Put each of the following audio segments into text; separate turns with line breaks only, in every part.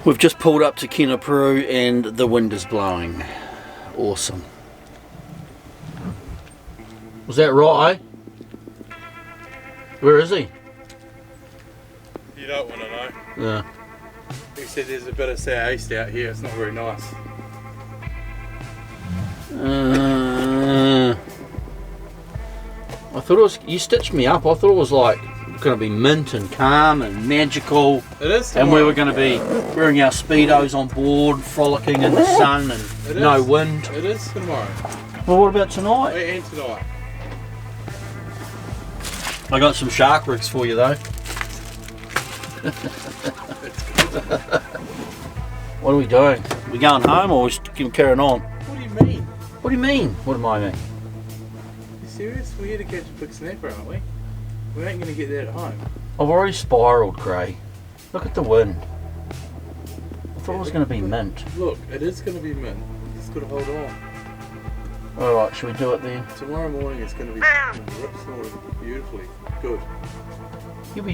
We've just pulled up to Kenepuru and the wind is blowing. Awesome. Was that right? Where is he?
You don't want to know.
Yeah.
He said there's a bit of southeast out here, it's not very nice.
I thought it was, you stitched me up, I thought it was like going to be mint and calm and magical.
It is tomorrow.
And we were going to be wearing our Speedos on board, frolicking in the sun and no wind.
It is tomorrow.
Well, what about tonight?
And tonight.
I got some shark rigs for you though. What are we doing? We going home or we carrying on?
What do you mean?
What do you mean? What do I mean?
You serious? We're here to catch a big snapper, aren't we? We ain't going to get that at home.
I've already spiralled, Gray. Look at the wind. I thought it was going to be mint.
Look, it is going to be mint. You just got to hold on.
Alright, should we do it then?
Tomorrow morning it's going to be rip snoring beautifully. Good.
You'll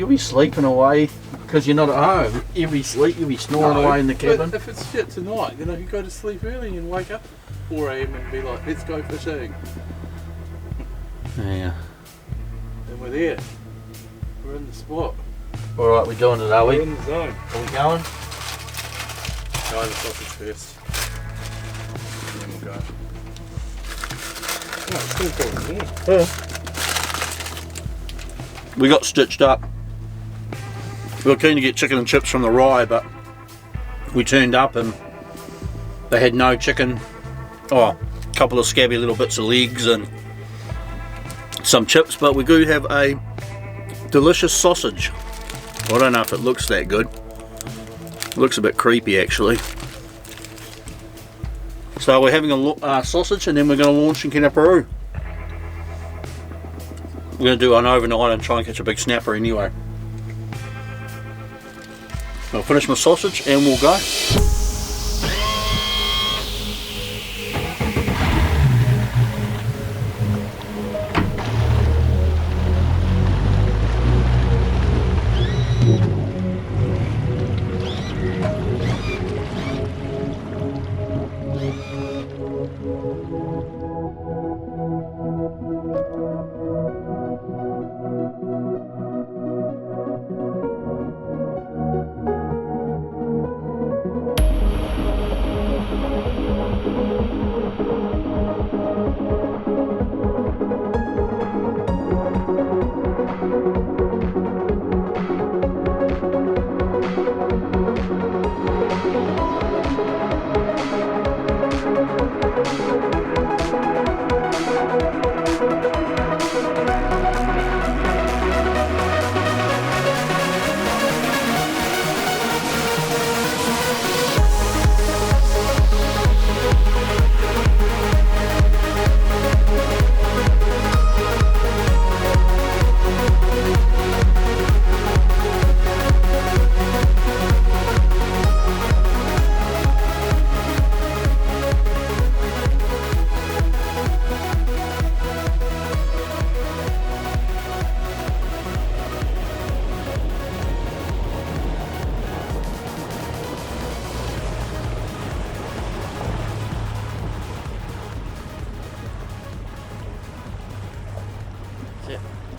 be sleeping away because you're not at home. You'll be snoring away in the cabin.
But if it's shit tonight, then I can go to sleep early and wake up at 4 AM and be like, let's go fishing.
Yeah.
And we're there. We're in the spot.
Alright, we're doing it, are we?
We're in the zone.
Are we going?
Try the sausage first. And then we'll go. Oh, it's still cold, isn't it?
We got stitched up. We were keen to get chicken and chips from the Rye, but we turned up and they had no chicken. Oh, a couple of scabby little bits of legs and some chips, but we do have a delicious sausage. I don't know if it looks that good. It looks a bit creepy actually. So we're having a sausage and then we're going to launch in Kenepuru. We're going to do an overnight and try and catch a big snapper anyway. I'll finish my sausage and we'll go.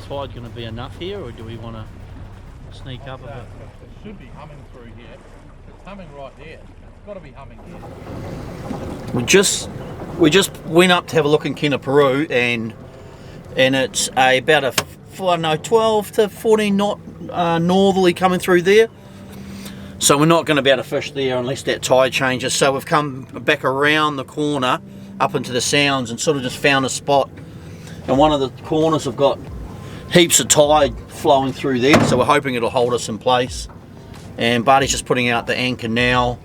Tide going to be enough here, or do we want to sneak up a bit?
It should be humming through here. It's humming right there. It's got to be humming here.
We just went up to have a look in Kenepuru, and it's about a 12 to 14 knot northerly coming through there. So we're not going to be able to fish there unless that tide changes. So we've come back around the corner up into the sounds and sort of just found a spot. And one of the corners have got heaps of tide flowing through there, so we're hoping it'll hold us in place. And Barty's just putting out the anchor now.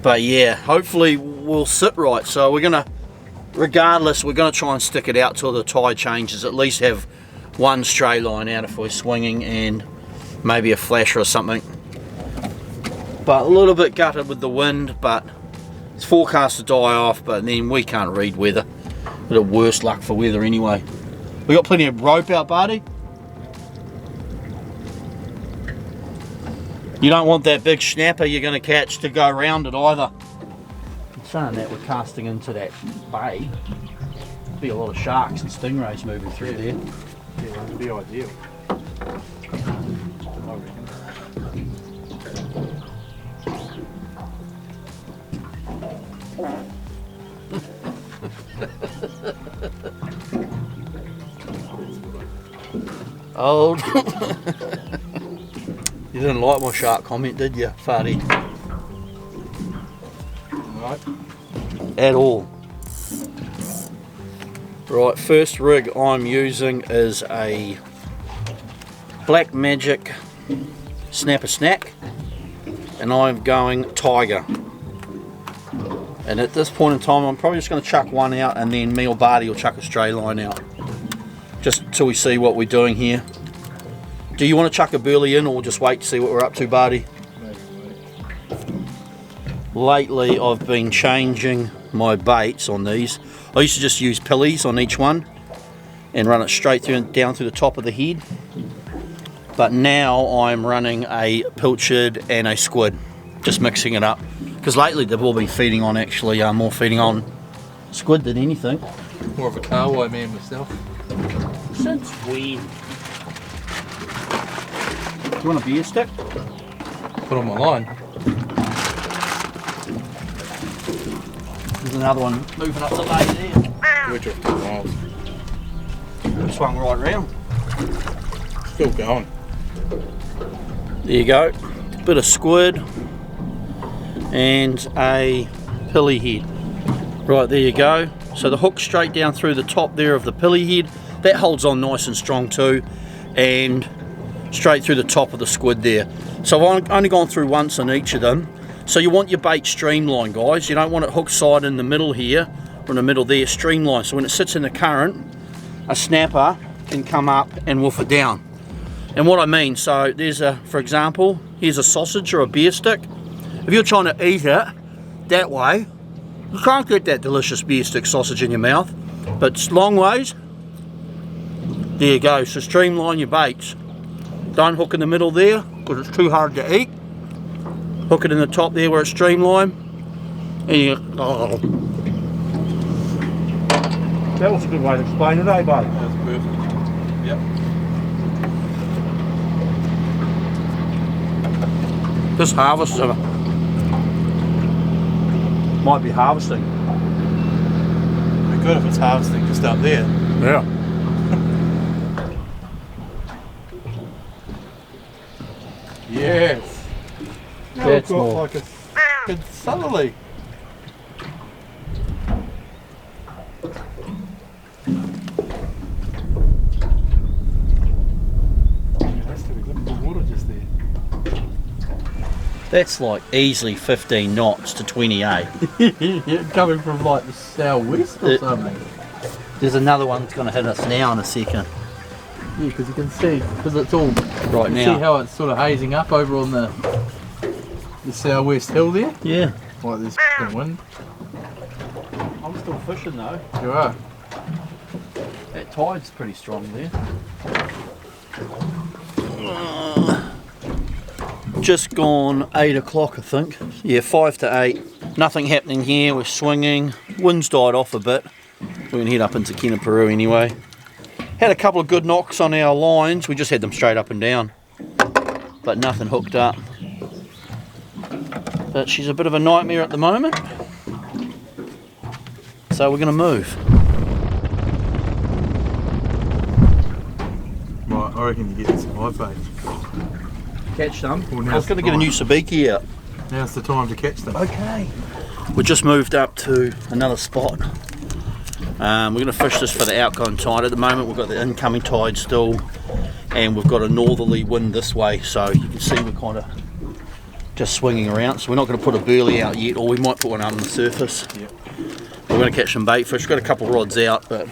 But yeah, hopefully we'll sit right. So we're gonna, regardless, we're gonna try and stick it out till the tide changes. At least have one stray line out if we're swinging and maybe a flasher or something. But a little bit gutted with the wind, but it's forecast to die off, but then we can't read weather. Bit of worse luck for weather anyway. We got plenty of rope out, Barty. You don't want that big snapper you're going to catch to go around it either. I'm saying that we're casting into that bay. There'll be a lot of sharks and stingrays moving through there.
Yeah, that would be ideal. I reckon.
Old. You didn't like my shark comment, did you, Farty?
Right.
At all. Right, first rig I'm using is a Black Magic Snapper Snack, and I'm going Tiger. And at this point in time, I'm probably just going to chuck one out, and then me or Barty will chuck a stray line out, just till we see what we're doing here. Do you want to chuck a burley in, or just wait to see what we're up to, Barty? Lately, I've been changing my baits on these. I used to just use pillies on each one and run it straight through and down through the top of the head. But now I'm running a pilchard and a squid, just mixing it up. Because lately they've all been feeding on, actually, more feeding on squid than anything.
More of a carway man myself.
Since when? Do you want a beer stick?
Put on my line.
There's another one moving up the bay there.
We're just 2 miles.
Swung right round.
Still going.
There you go. Bit of squid and a pilly head. Right, there you go. So the hook straight down through the top there of the pilly head. That holds on nice and strong too. And straight through the top of the squid there. So I've only gone through once on each of them. So you want your bait streamlined, guys. You don't want it hook side in the middle here, or in the middle there, streamlined. So when it sits in the current, a snapper can come up and wolf it down. And what I mean, so there's a, for example, here's a sausage or a beer stick. If you're trying to eat it that way, you can't get that delicious beer stick sausage in your mouth. But it's long ways. There you go. So streamline your baits. Don't hook in the middle there, because it's too hard to eat. Hook it in the top there where it's streamlined. And you, oh. That was a good way to explain it, eh, buddy?
That's perfect. Yep.
This harvester might be harvesting.
It'd be good if it's harvesting just up there.
Yeah.
Yes. Now
That's
we've got
more.
like a f***ing southerly. That's gonna be good for water just there.
That's like easily 15 knots to 28.
Coming from like the southwest or something.
There's another one that's going to hit us now in a second.
Yeah, because you can see, because it's all
Right
you
now.
see how it's sort of hazing up over on the southwest hill there?
Yeah.
Like there's f***ing wind.
I'm still fishing though.
You are.
That tide's pretty strong there. Just gone 8 o'clock, I think. Yeah, 5 to 8. Nothing happening here. We're swinging. Wind's died off a bit. We're going to head up into Kenepuru anyway. Had a couple of good knocks on our lines. We just had them straight up and down, but nothing hooked up. But she's a bit of a nightmare at the moment, so we're going to move.
Right, I reckon you get some live bait.
Catch them.
Well,
I was going to get a new sabiki out.
Now's the time to catch them.
Okay. We just moved up to another spot. We're going to fish this for the outgoing tide. At the moment we've got the incoming tide still, and we've got a northerly wind this way, so you can see we're kind of just swinging around. So we're not going to put a burley out yet, or we might put one on the surface.
Yep.
We're going to catch some bait fish. We've got a couple of rods out, but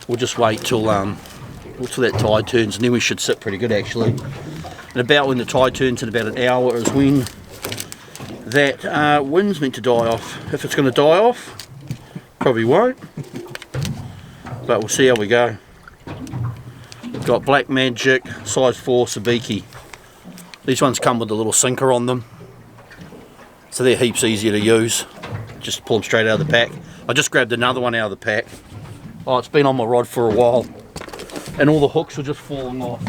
we'll just wait till that tide turns, and then we should sit pretty good actually. And about when the tide turns in about an hour is when that wind's meant to die off. If it's going to die off, probably won't, but we'll see how we go. We've got Black Magic size 4 sabiki. These ones come with a little sinker on them, so they're heaps easier to use. Just pull them straight out of the pack. I just grabbed another one out of the pack. Oh, it's been on my rod for a while, and all the hooks are just falling off.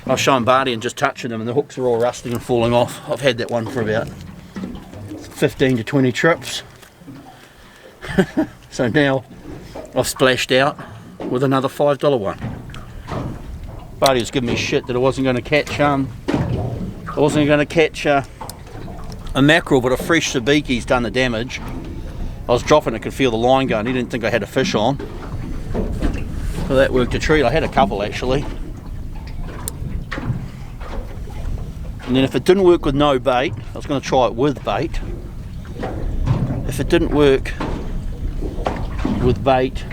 I was showing Barty and just touching them, and the hooks are all rusting and falling off. I've had that one for about 15 to 20 trips. So now I've splashed out with another $5 one. Barty was giving me shit that I wasn't going to catch a mackerel, but a fresh sabiki's done the damage. I was dropping it, could feel the line going. He didn't think I had a fish on. So that worked a treat. I had a couple actually. And then if it didn't work with no bait, I was going to try it with bait. If it didn't work with bait,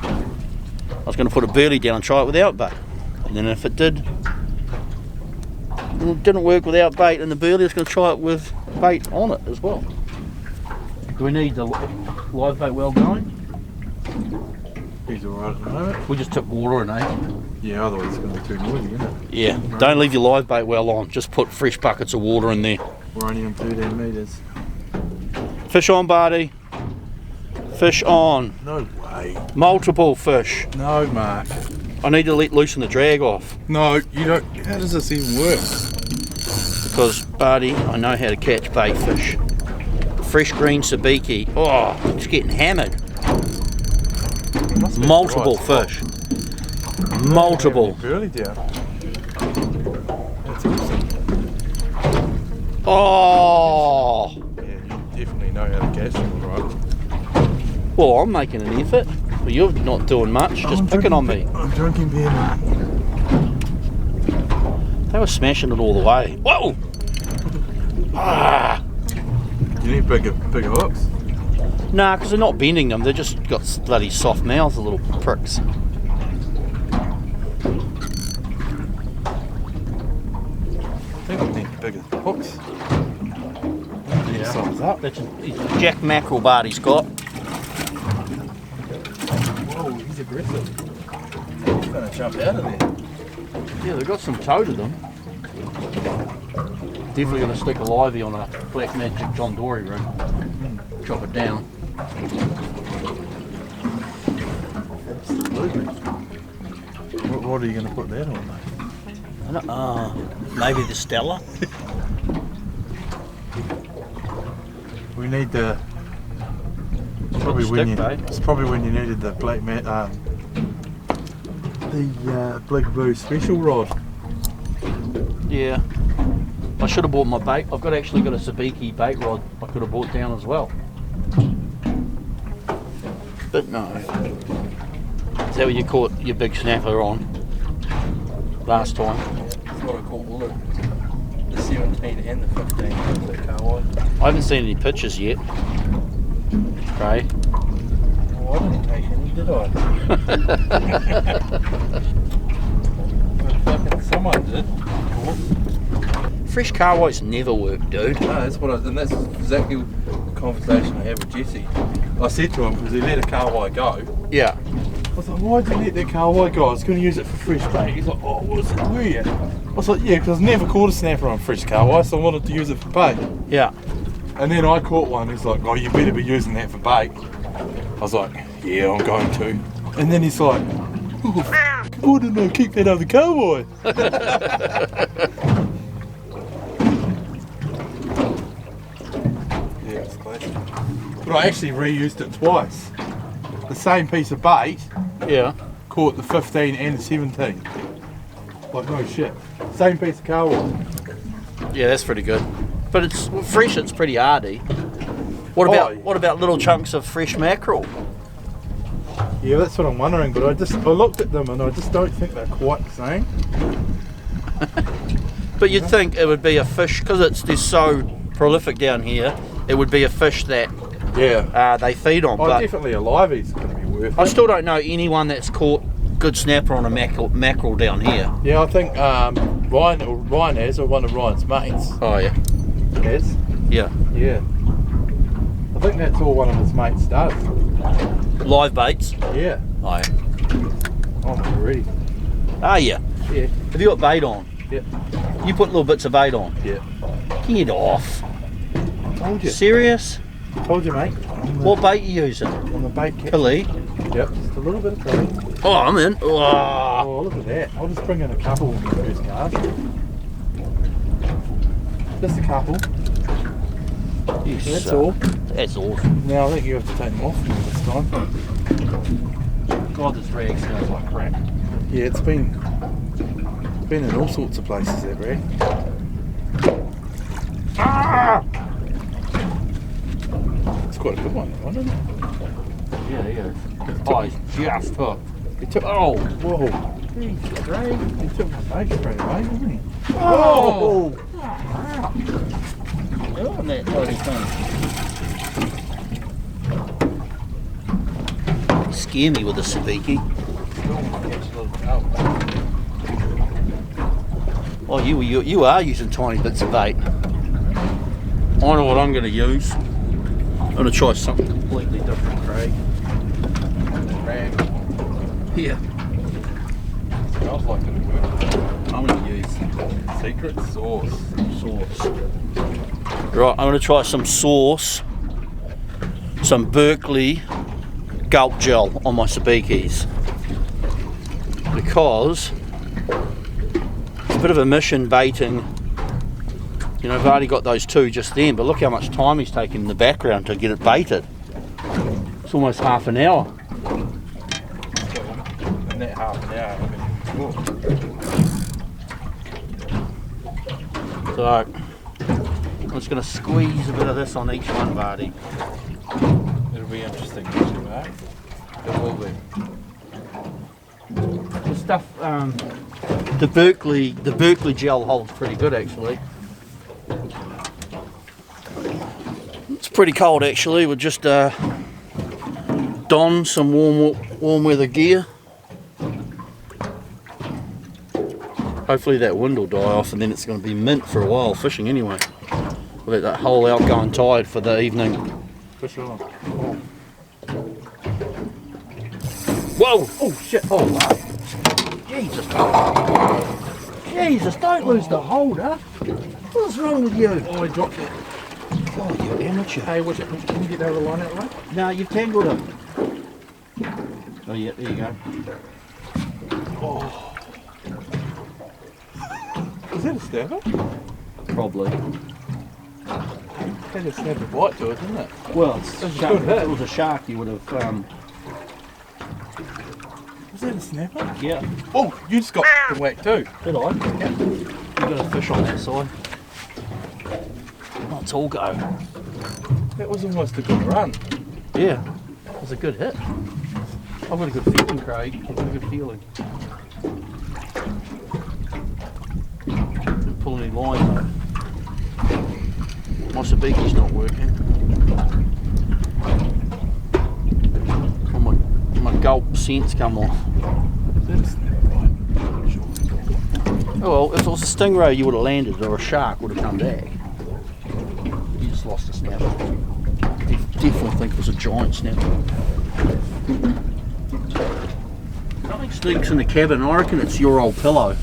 I was going to put a burley down and try it without bait. And then if it didn't work without bait and the burley, I was going to try it with bait on it as well. Do we need the live bait well going?
He's alright at the moment.
We just took water in, eh?
Yeah, otherwise it's going to be too noisy, isn't it?
Yeah, don't leave your live bait well on. Just put fresh buckets of water in there.
We're only on 13 metres.
Fish on, Barty. Fish on.
No way.
Multiple fish.
No, Mark.
I need to loosen the drag off.
No, you don't. How does this even work?
Because, Barty, I know how to catch bait fish. Fresh green sabiki. Oh, it's getting hammered. Multiple fish. Multiple.
Burley down. That's awesome.
Oh.
Yeah, you definitely know how to catch them, right?
Well, I'm making an effort. Well, you're not doing much, just picking on me.
I'm drinking beer, mate.
They were smashing it all the way. Whoa! Ah!
You need bigger hooks.
Nah, because they're not bending them. They've just got bloody soft mouths, the little pricks.
I think I need bigger hooks.
Yeah.
Size up.
That's a jack mackerel Barty's got.
Whoa, he's aggressive. He's going to jump out of there.
Yeah, they've got some toe to them. Definitely going to stick a livey on a Black Magic John Dory ring. Chop it down.
Absolutely. What are you going to put that on, mate?
I don't, maybe the Stella.
We need the. It's probably when you needed the Black Blue Special rod.
Yeah. I should have bought my bait. I've actually got a sabiki bait rod I could have brought down as well. But no. Is that what you caught your big snapper on last time?
That's what I caught all of the 17 and the 15 with the kahawai.
I haven't seen any pictures yet. Craig.
Well, I didn't take any, did I? But fucking someone did.
Fresh kahawais never work, dude.
No, that's what and that's exactly the conversation I had with Jesse.
I said to him, because he let a kahawai go.
Yeah.
I was like, why did you let that kahawai go? I was going to use it for fresh bait. He's like, oh, what's it weird? I was like, yeah, because I've never caught a snapper on fresh kahawai, so I wanted to use it for bait.
Yeah.
And then I caught one. He's like, oh, you better be using that for bait. I was like, yeah, I'm going to. And then he's like, oh, why didn't I keep that other kahawai? Yeah, it's classic. But I actually reused it twice. The same piece of bait.
Yeah.
Caught the 15 and the 17. Like, no shit. Same piece of kahawai.
Yeah, that's pretty good. But it's fresh. It's pretty hardy. What about little chunks of fresh mackerel?
Yeah, that's what I'm wondering. But I looked at them and I just don't think they're quite the same.
But you'd think it would be a fish because they're so prolific down here. It would be a fish that they feed on.
Oh,
but
definitely a livey's going to be worth it.
I still don't know anyone that's caught good snapper on a mackerel down here.
Yeah, I think Ryan has, or one of Ryan's mates
Oh yeah.
has.
Yeah.
Yeah. I think that's all one of his mates does.
Live baits.
Yeah.
Oh yeah.
Oh, I'm ready.
Ah yeah.
Yeah.
Have you got bait on?
Yeah.
You put little bits of bait on?
Yeah.
Get off.
Told you.
Serious?
Told you, mate.
What bait you using?
On the bait kit.
Kili?
Yep. Just a little bit of curry.
Oh, I'm in. Oh.
Oh, look at that. I'll just bring in a couple on the first cast. Just a couple.
Yes,
That's all.
That's all.
Now I think you have to take them off this time.
God, this rag smells like crap.
Yeah, it's been in all sorts of places, that rag. Ah! It's quite a good one, isn't it?
Yeah, yeah. Oh, he's just hooked.
He took.
Oh,
Whoa!
Jesus, Ray.
He took my bait straight away, didn't he?
Oh! Oh, that bloody thing. Scare me with a sabiki. Oh, you are using tiny bits of bait. I know what I'm going to use. I'm going to try something completely different, Craig.
Rag.
Yeah.
Smells like it'll work.
I'm going to use
Secret sauce.
sauce. Right, I'm going to try some sauce, some Berkeley gulp gel on my sabikis, because it's a bit of a mission baiting. You know, I've already got those two just then, but look how much time he's taking in the background to get it baited. It's almost half an hour.
In that half an hour,
So I'm just going to squeeze a bit of this on each one, Barty.
it'll be interesting, right? It will be.
The stuff, the Berkeley gel holds pretty good actually. It's pretty cold actually. We'll just don some warm weather gear. Hopefully that wind will die off and then it's going to be mint for a while fishing anyway. We'll let that whole outgoing tide for the evening.
Fish on.
Whoa! Oh shit! Oh wow! Jesus! Jesus! Don't lose the holder. What's wrong with you?
Oh, I dropped it.
Oh, you amateur!
Hey, can you get that other line out of the way?
No, you've tangled him. Oh yeah, there you go.
Oh. Is that a snapper?
Probably.
Had a snapper bite to it, didn't it?
Well,
That's a
shark,
good
if
hit.
it was a shark, you would have.
Was that a snapper?
Yeah.
Oh, you just got whacked too.
Did I? Yeah. You got a fish on that side. Let's all go.
That was almost a good run.
Yeah. It was a good hit. I've got a good feeling, Craig. I've got a good feeling. Didn't pull any line though. My sabiki's not working. Oh, my gulp scent's come off.
Is that a snapper bite? Sure.
Oh well, if it was a stingray you would have landed or a shark would have come back. You just lost a snapper. Definitely think it was a giant snapper. Something stinks in the cabin. I reckon it's your old pillow.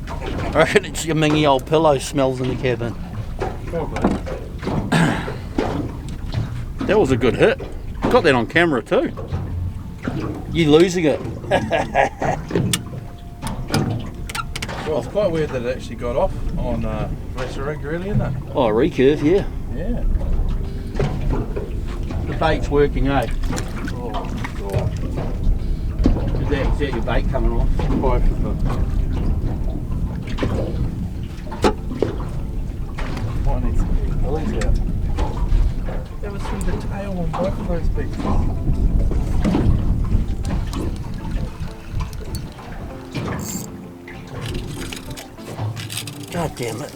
I reckon it's your mingy old pillow smells in the cabin.
Probably.
That was a good hit. Got that on camera too. You losing it.
Well, it's quite weird that it actually got off on flasher rig, really, isn't it?
Oh, recurve, yeah.
Yeah.
The bait's working, eh?
Oh, God.
Is that your bait coming off?
Both of them. Might need some bellies out. That was through the tail on both of those pieces.
God damn it.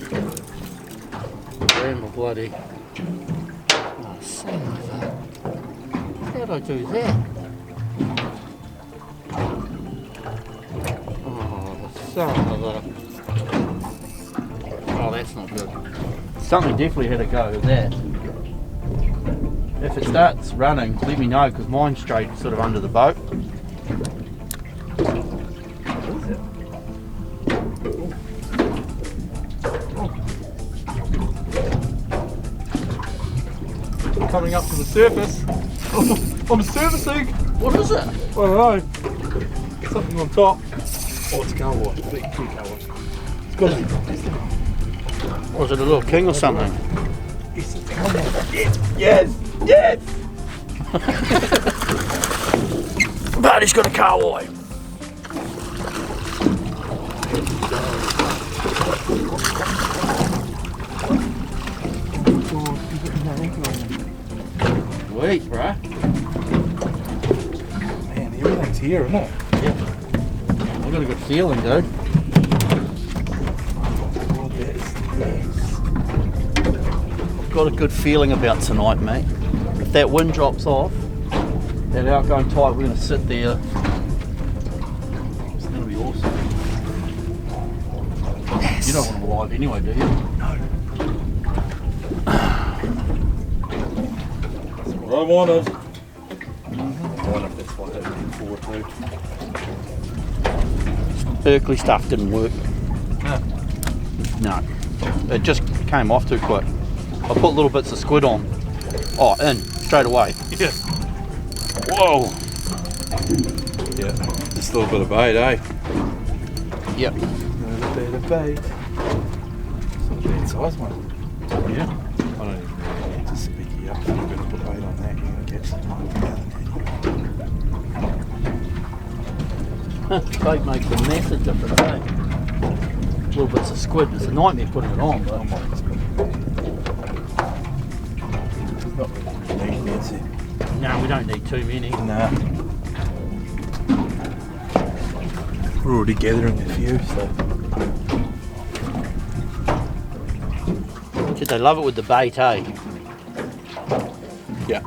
Ran my bloody. Oh, son of a. How'd I do that? Oh, son of a. Oh, that's not good. Something definitely had to go with that. If it starts running, let me know because mine's straight sort of under the boat.
coming up to the surface. I'm surfacing.
What is it?
I don't know. Something on top. Oh, it's a cowboy. Big cowboy. It's got to be.
Was it a little king or something?
It's a cowboy. Yes! Yes!
Barty's got a cowboy. Sweet, bro.
Man, everything's here, isn't it?
Yeah. I've got a good feeling, dude.
Oh, that is nice.
I've got a good feeling about tonight, mate. If that wind drops off, that outgoing tide, we're going to sit there. It's going to be awesome. Yes. You don't want to ride anyway, do you?
No. That's what I wanted. I wonder if that's what they're looking forward to.
Berkeley stuff didn't work.
No.
No. It just came off too quick. I put little bits of squid on. Oh, in, straight away.
Yeah. Whoa. Yeah. Just a little bit of bait, eh?
Yep.
A little bit of bait. It's not a bad size one.
Yeah.
I don't even know. Just pick you up. I'm going to put bait on that. You're going to catch something down there.
Bait makes a massive difference, eh? Little bits of squid. It's a nightmare putting it on, but
Not really neat, is it?
no, we don't need too many.
Nah. We're already gathering a few, so.
Did they love it with the bait, eh?
Yeah.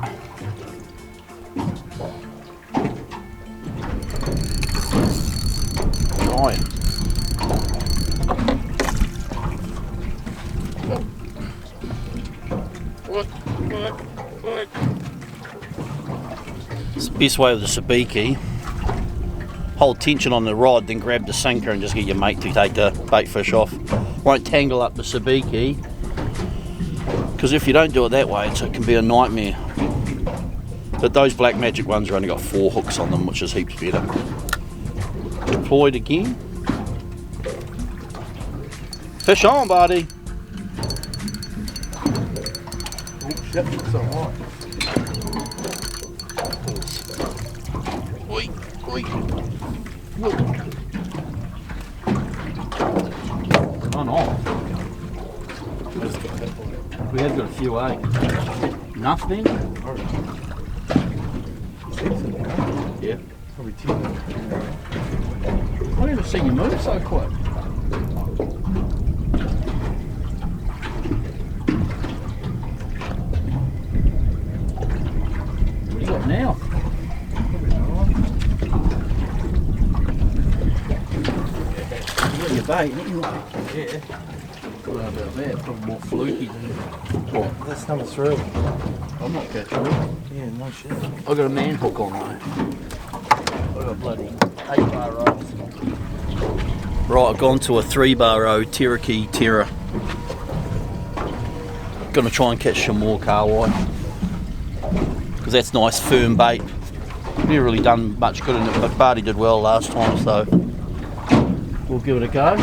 Right. It's the best way with the sabiki. Hold tension on the rod, then grab the sinker and just get your mate to take the bait fish off. Won't tangle up the sabiki, because if you don't do it that way, it can be a nightmare. But those Black Magic ones have only got 4 hooks on them, which is heaps better. Deployed again. Fish on, Barty.
Oh shit, it's alright.
Oi, oi. On off. We have got a few, eh? Enough then? Yeah.
Probably 10.
I've never seen you move so quick. What do you got now? You got your bait, haven't you?
Yeah.
What about that? Probably more fluky than
What? That's number 3.
I'm not catching it.
Yeah, no shit.
I've got a man hook on though. I've got bloody 8-bar rods. Right, I've gone to a 3-bar row Cherokee Terror. Gonna try and catch some more carwai, because that's nice firm bait. Never really done much good in it, but Barty did well last time, so we'll give it a go.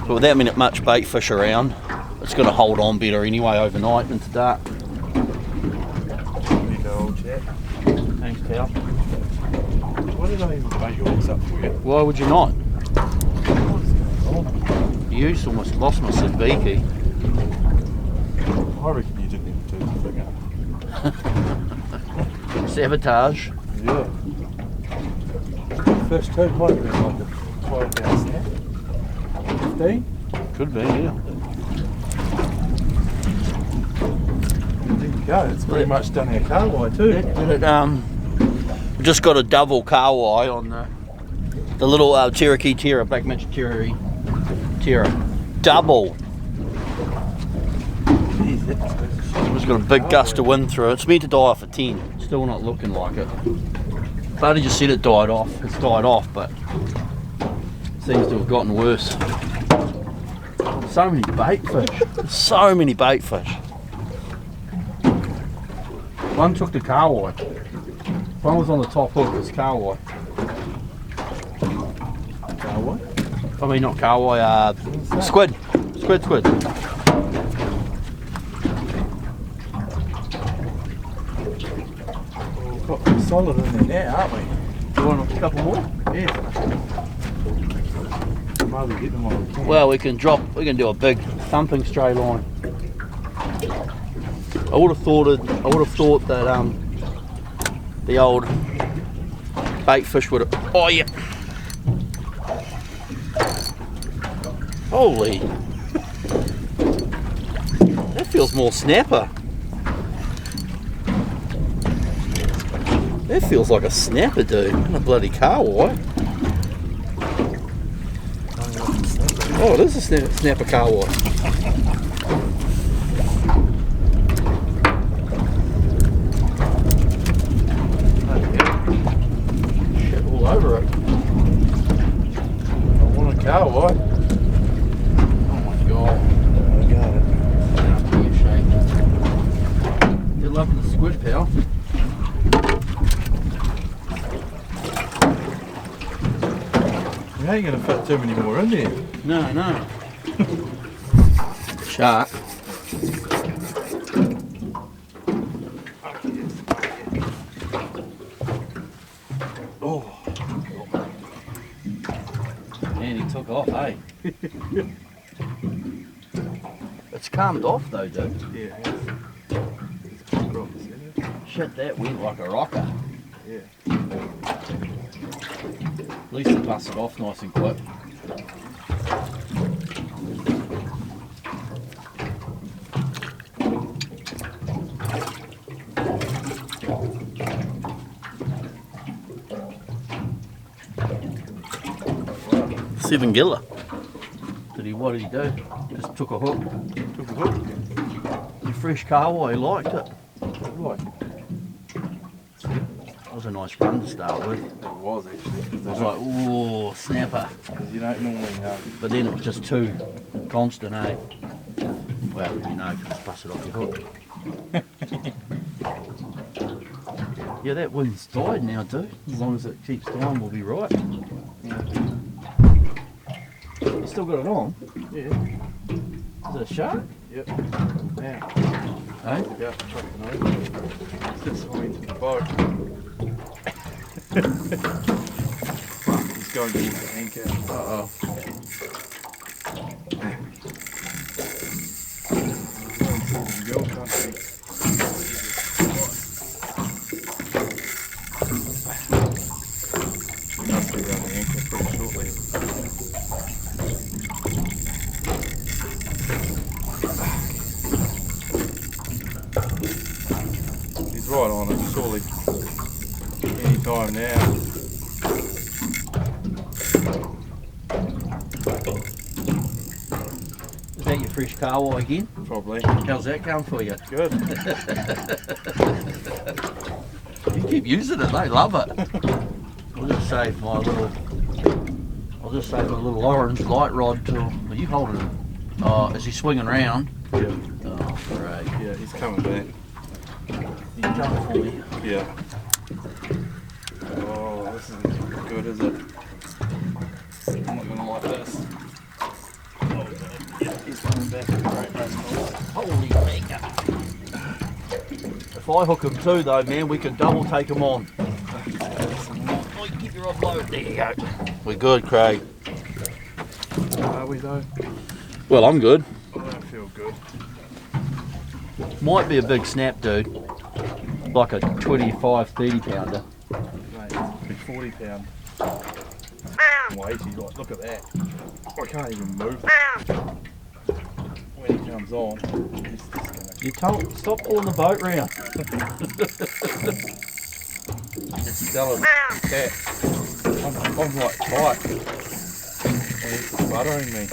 But without much bait fish around, it's going to hold on better anyway overnight into dark.
Big old chap.
Thanks, pal.
Why did I even bait your hooks up for you?
Why would you not?
What is going on?
You almost lost my sabiki.
I reckon you didn't even do the finger.
Sabotage.
Yeah. First two might have been like a 12-pound snap. 15?
Could be, yeah.
There you go. It's pretty much done our carwai too.
We just got a double carwai on the little Cherokee Terror, Black Magic Cherokee Terror. Double. It's got a big gust of wind through it. It's meant to die off at 10. Still not looking like it. Buddy just said it died off. It's died off, but seems to have gotten worse. So many bait fish. So many bait fish. One took the carwai. One was on the top hook, it was carwai.
Carwai?
I mean, not carwai, squid. Squid.
We've got them solid in there now, aren't we?
You want a couple more?
Yeah. Might be get them on.
Well, we can do a big thumping stray line. I would have thought that the old bait fish would have. Oh yeah. Holy. That feels more snapper. That feels like a snapper, dude. Not a bloody carwai. Oh, it is a snapper carwai. Shit all over it.
I want a carwai.
Oh my god.
I got it.
You're loving the squid, pal.
We ain't gonna fit too many more in there.
No. Shark.
Oh.
And he took off, hey? It's calmed off though, dude.
Yeah.
Shit, that went like a rocker.
Yeah.
At least it busted off nice and quick. Seven giller. What did he do? Just took a hook.
Took a hook.
The fresh carwai, he liked it.
Right.
That was a nice run to start with.
It was actually.
I was like, ooh, snapper.
Because you don't normally have.
But then it was just too constant, eh? Well, you know, because it's busted off your hook. Yeah, that wind's died now, dude. As long as it keeps dying, we'll be right.
Yeah.
You still got it on?
Yeah.
Is it a shark?
Yep. Now.
Eh?
About to chuck it over. It's just swimming to the boat. He's going towards the anchor.
Uh-oh.
Going towards the girl country. He must be around the anchor pretty shortly. He's right on it, surely. Any time now.
Is that your fresh carwai again?
Probably.
How's that going for you?
Good.
You keep using it, they love it. I'll just save my little orange light rod till. Are you holding it? Oh, is he swinging around?
Yeah.
Oh, great.
Yeah, he's coming back.
You coming for me?
Yeah. Oh, this isn't good, is it? I'm not gonna like this. Oh, God. Yeah, he's coming back. Great, that's cool.
Holy mega. If I hook him too though, man, we can double take him on. Oh, keep your rod low. There you go. We're good, Craig.
Are we though?
Well, I'm good.
I don't feel good.
Might be a big snap, dude. Like a 25, 30 pounder.
Mate, it's a 40 pound. Weighty, like, look at that. I can't even move. When he comes on, he's just gonna.
You stop pulling the boat round.
It's selling cat. I'm like tight. Oh, he's just buttering me.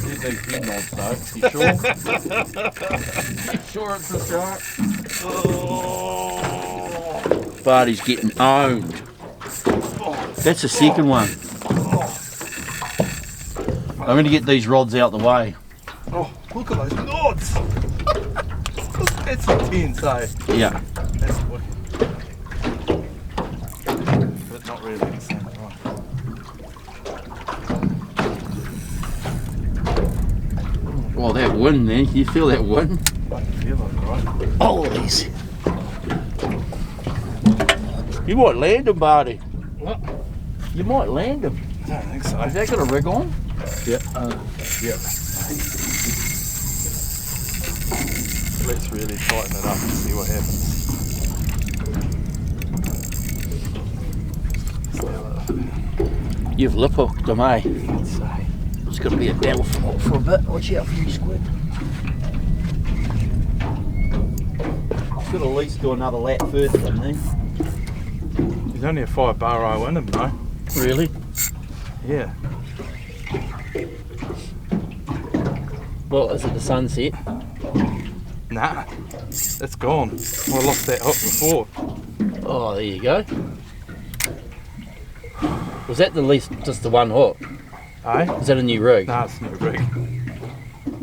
There's these head nods though. You sure? You sure it's a shark? Oh. Barty's getting owned. That's the second one. I'm going to get these rods out the way.
Oh. Look at those knots! That's intense, eh?
Yeah.
That's wicked. But not really at the same time.
Oh, that wind, man. Can you feel that wind?
I can feel it, right?
Holy. You might land him, Barty.
What?
You might land him.
I don't think so.
Has that got a rig on?
Yep. Yep. Let's really tighten it up and see what happens.
You've lip hooked them, eh?
Let's say.
It's going to be a battle for a bit. Watch out for you, squid. Should at least do another lap first, didn't he?
He's only a 5 bar I win him, though.
Really?
Yeah.
Well, is it the sunset?
Nah. It's gone. I lost that hook before.
Oh, there you go. Was that the least, just the one hook?
Eh?
Is that a new rig?
Nah, it's no rig.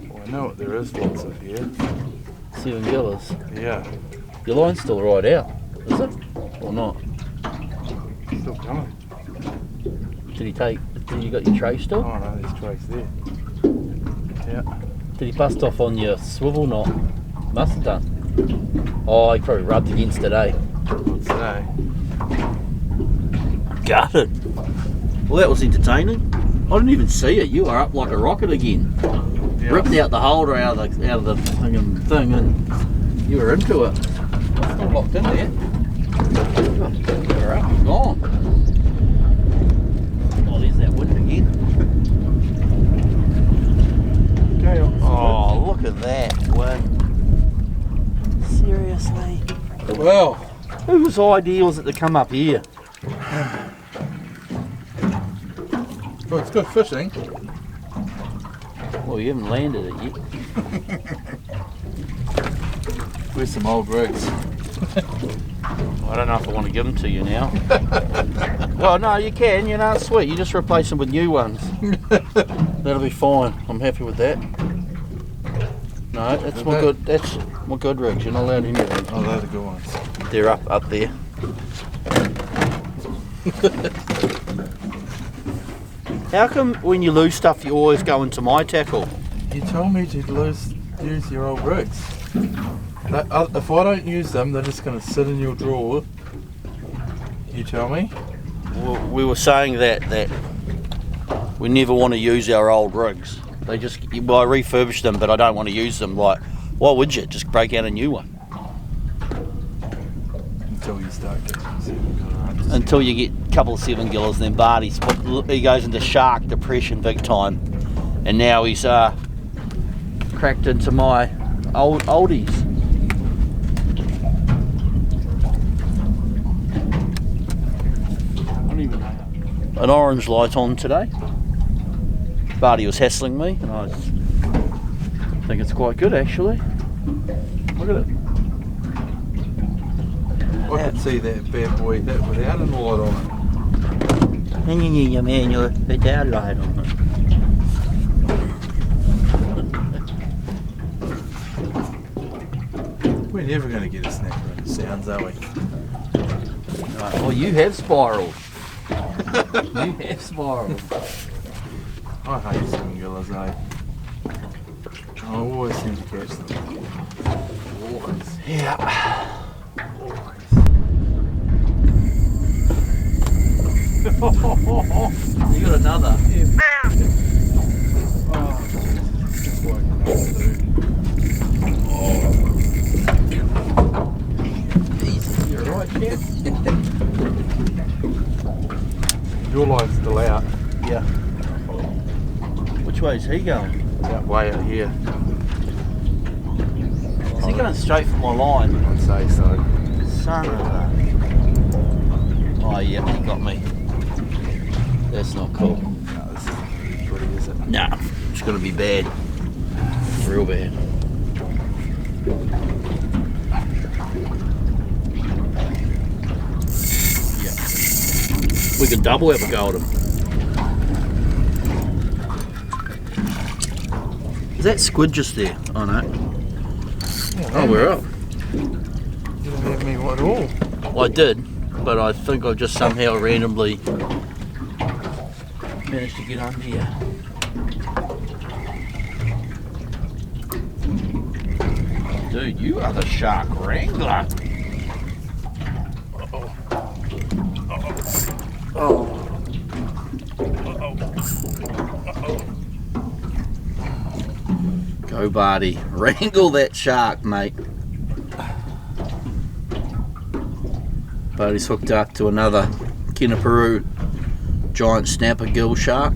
Well, I know what there is lots of here.
7 gillers.
Yeah.
Your line's still right out, is it? Or not?
Still coming.
Did you got your tray still?
Oh no, there's trays there. Yeah.
Did he bust off on your swivel knot? Must have done. Oh, he probably rubbed against it, eh?
What's that?
Gutted. Well, that was entertaining. I didn't even see it. You were up like a rocket again.
Yeah.
Ripped out the holder out of the thing, and you were into it. Still locked in there. You're up, gone. Oh, there's that wind again.
Okay.
Oh, look at that wind. Seriously.
Well.
Whose idea was it to come up here?
Well, it's good fishing.
Well, you haven't landed it yet.
Where's some old rigs?
I don't know if I want to give them to you now. Well, no, you can. You know, it's sweet. You just replace them with new ones. That'll be fine. I'm happy with that. No, that's my good. That's my good rigs. You're not allowed any of them.
Oh, they're the good ones.
They're up there. How come when you lose stuff, you always go into my tackle?
You told me to use your old rigs. If I don't use them, they're just going to sit in your drawer. You tell me?
Well, we were saying that we never want to use our old rigs. They just, well, I refurbish them, but I don't want to use them. Like, why would you? Just break out a new one.
Until you start getting some.
Until you get a couple of 7 gillers, then Barty's he goes into shark depression big time, and now he's cracked into my oldies. I don't even know. An orange light on today. Barty was hassling me, and I think it's quite good actually. Look at it.
I could see that bad boy without a light on it.
Yeah, man, you're without light on it.
We're never going to get a snapper in the sounds, are we?
Right, well, you have spiraled. You have spiraled.
I hate singulars, eh? I always seem to catch them. Always.
Yeah. You got another. Easy. You're right, kid.
Your line's still out.
Yeah. Which way is he going?
That way out here.
Is he going straight for my line?
I'd say so.
Son of a... Oh yeah, he got me. That's not cool.
No, this isn't pretty, is it?
Nah, it's going to be bad. Real bad. Yeah. We could double have a go at him. Is that squid just there? Oh no.
Yeah,
Oh, we're up.
You didn't have me one at all.
Well, I did, but I think I've just somehow randomly managed to get under here. Dude, you are the shark wrangler. Oh. Go, Barty. Wrangle that shark, mate. Barty's hooked up to another Kenepuru giant snapper gill shark.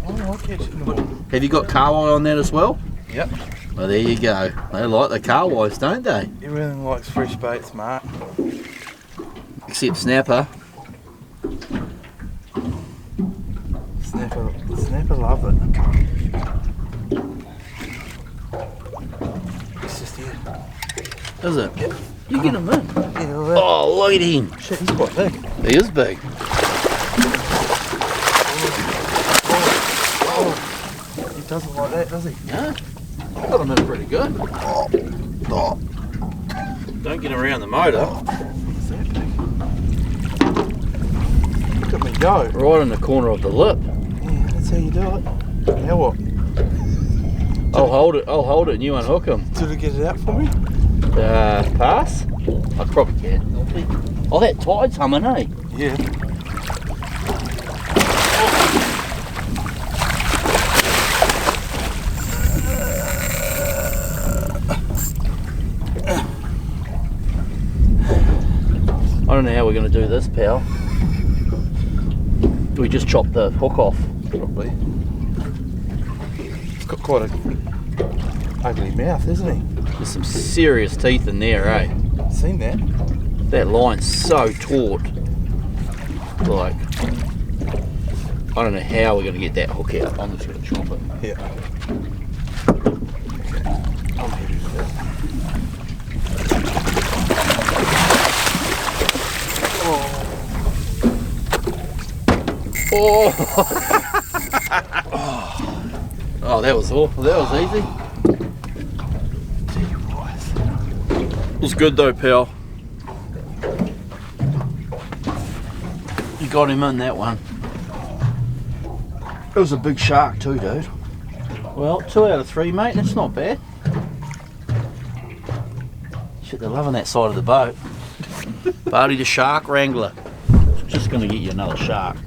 Oh, I'll catch it in the water.
Have you got carwai on that as well?
Yep.
Well, there you go. They like the carwais, don't they?
Everything likes fresh baits, Mark.
Except snapper.
Snapper love it. It's just here.
Is it? Yep. You get him in.
Yeah, all right.
Oh, look at him.
Shit, he's quite big.
He is big.
He doesn't like that, does he?
Yeah. Got him in pretty good. Don't get around the motor.
What's that big? Look at me go.
Right in the corner of the lip.
Yeah, that's how you do it. Now what?
I'll hold it and you unhook him.
Did it get it out for me?
Pass? I probably can. Oh, that tide's humming, eh?
Yeah.
I don't know how we're going to do this, pal. Do we just chop the hook off?
Probably. It's got quite a ugly mouth, isn't he?
There's some serious teeth in there, eh?
Seen that?
That line's so taut. Like, I don't know how we're going to get that hook out. I'm just going to chop it.
Yeah. I'm happy with that.
Oh! Oh, that was awful. That was easy. It was good though, pal. You got him in that one. It was a big shark too, dude. Well, 2 out of 3, mate. That's not bad. Shit, they're loving that side of the boat. Barty the shark wrangler. Just gonna get you another shark.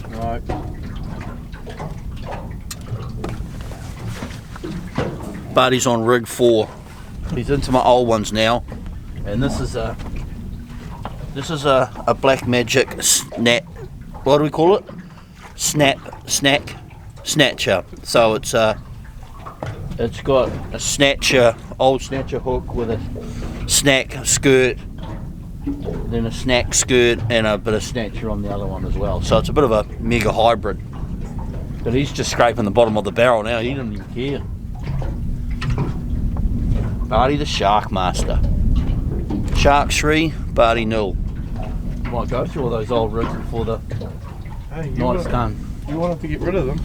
Right. Barty's on rig 4. He's into my old ones now, and this is a black magic snap. What do we call it? Snatcher. So it's got a snatcher, old snatcher hook with a snack skirt, then a snack skirt, and a bit of snatcher on the other one as well. So it's a bit of a mega hybrid. But he's just scraping the bottom of the barrel now. He doesn't even care. Barty the Shark Master. Shark 3, Barty 0. Might go through all those old rigs before the night's done.
You wanted to get rid of them?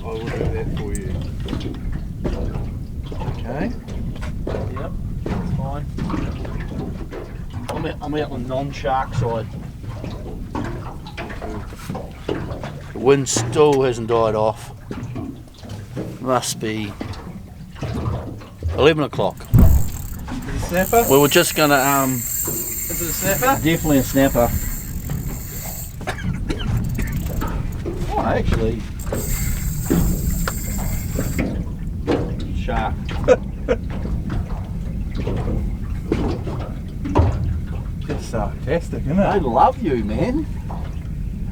I will do that for you. Okay.
Yep, that's fine. I'm out on non-shark side. The wind still hasn't died off. Must be 11 o'clock.
Is it a snapper?
We were just gonna
Is it a snapper?
definitely a snapper. Oh, actually, shark.
It's sarcastic, isn't
They
it?
love you, man.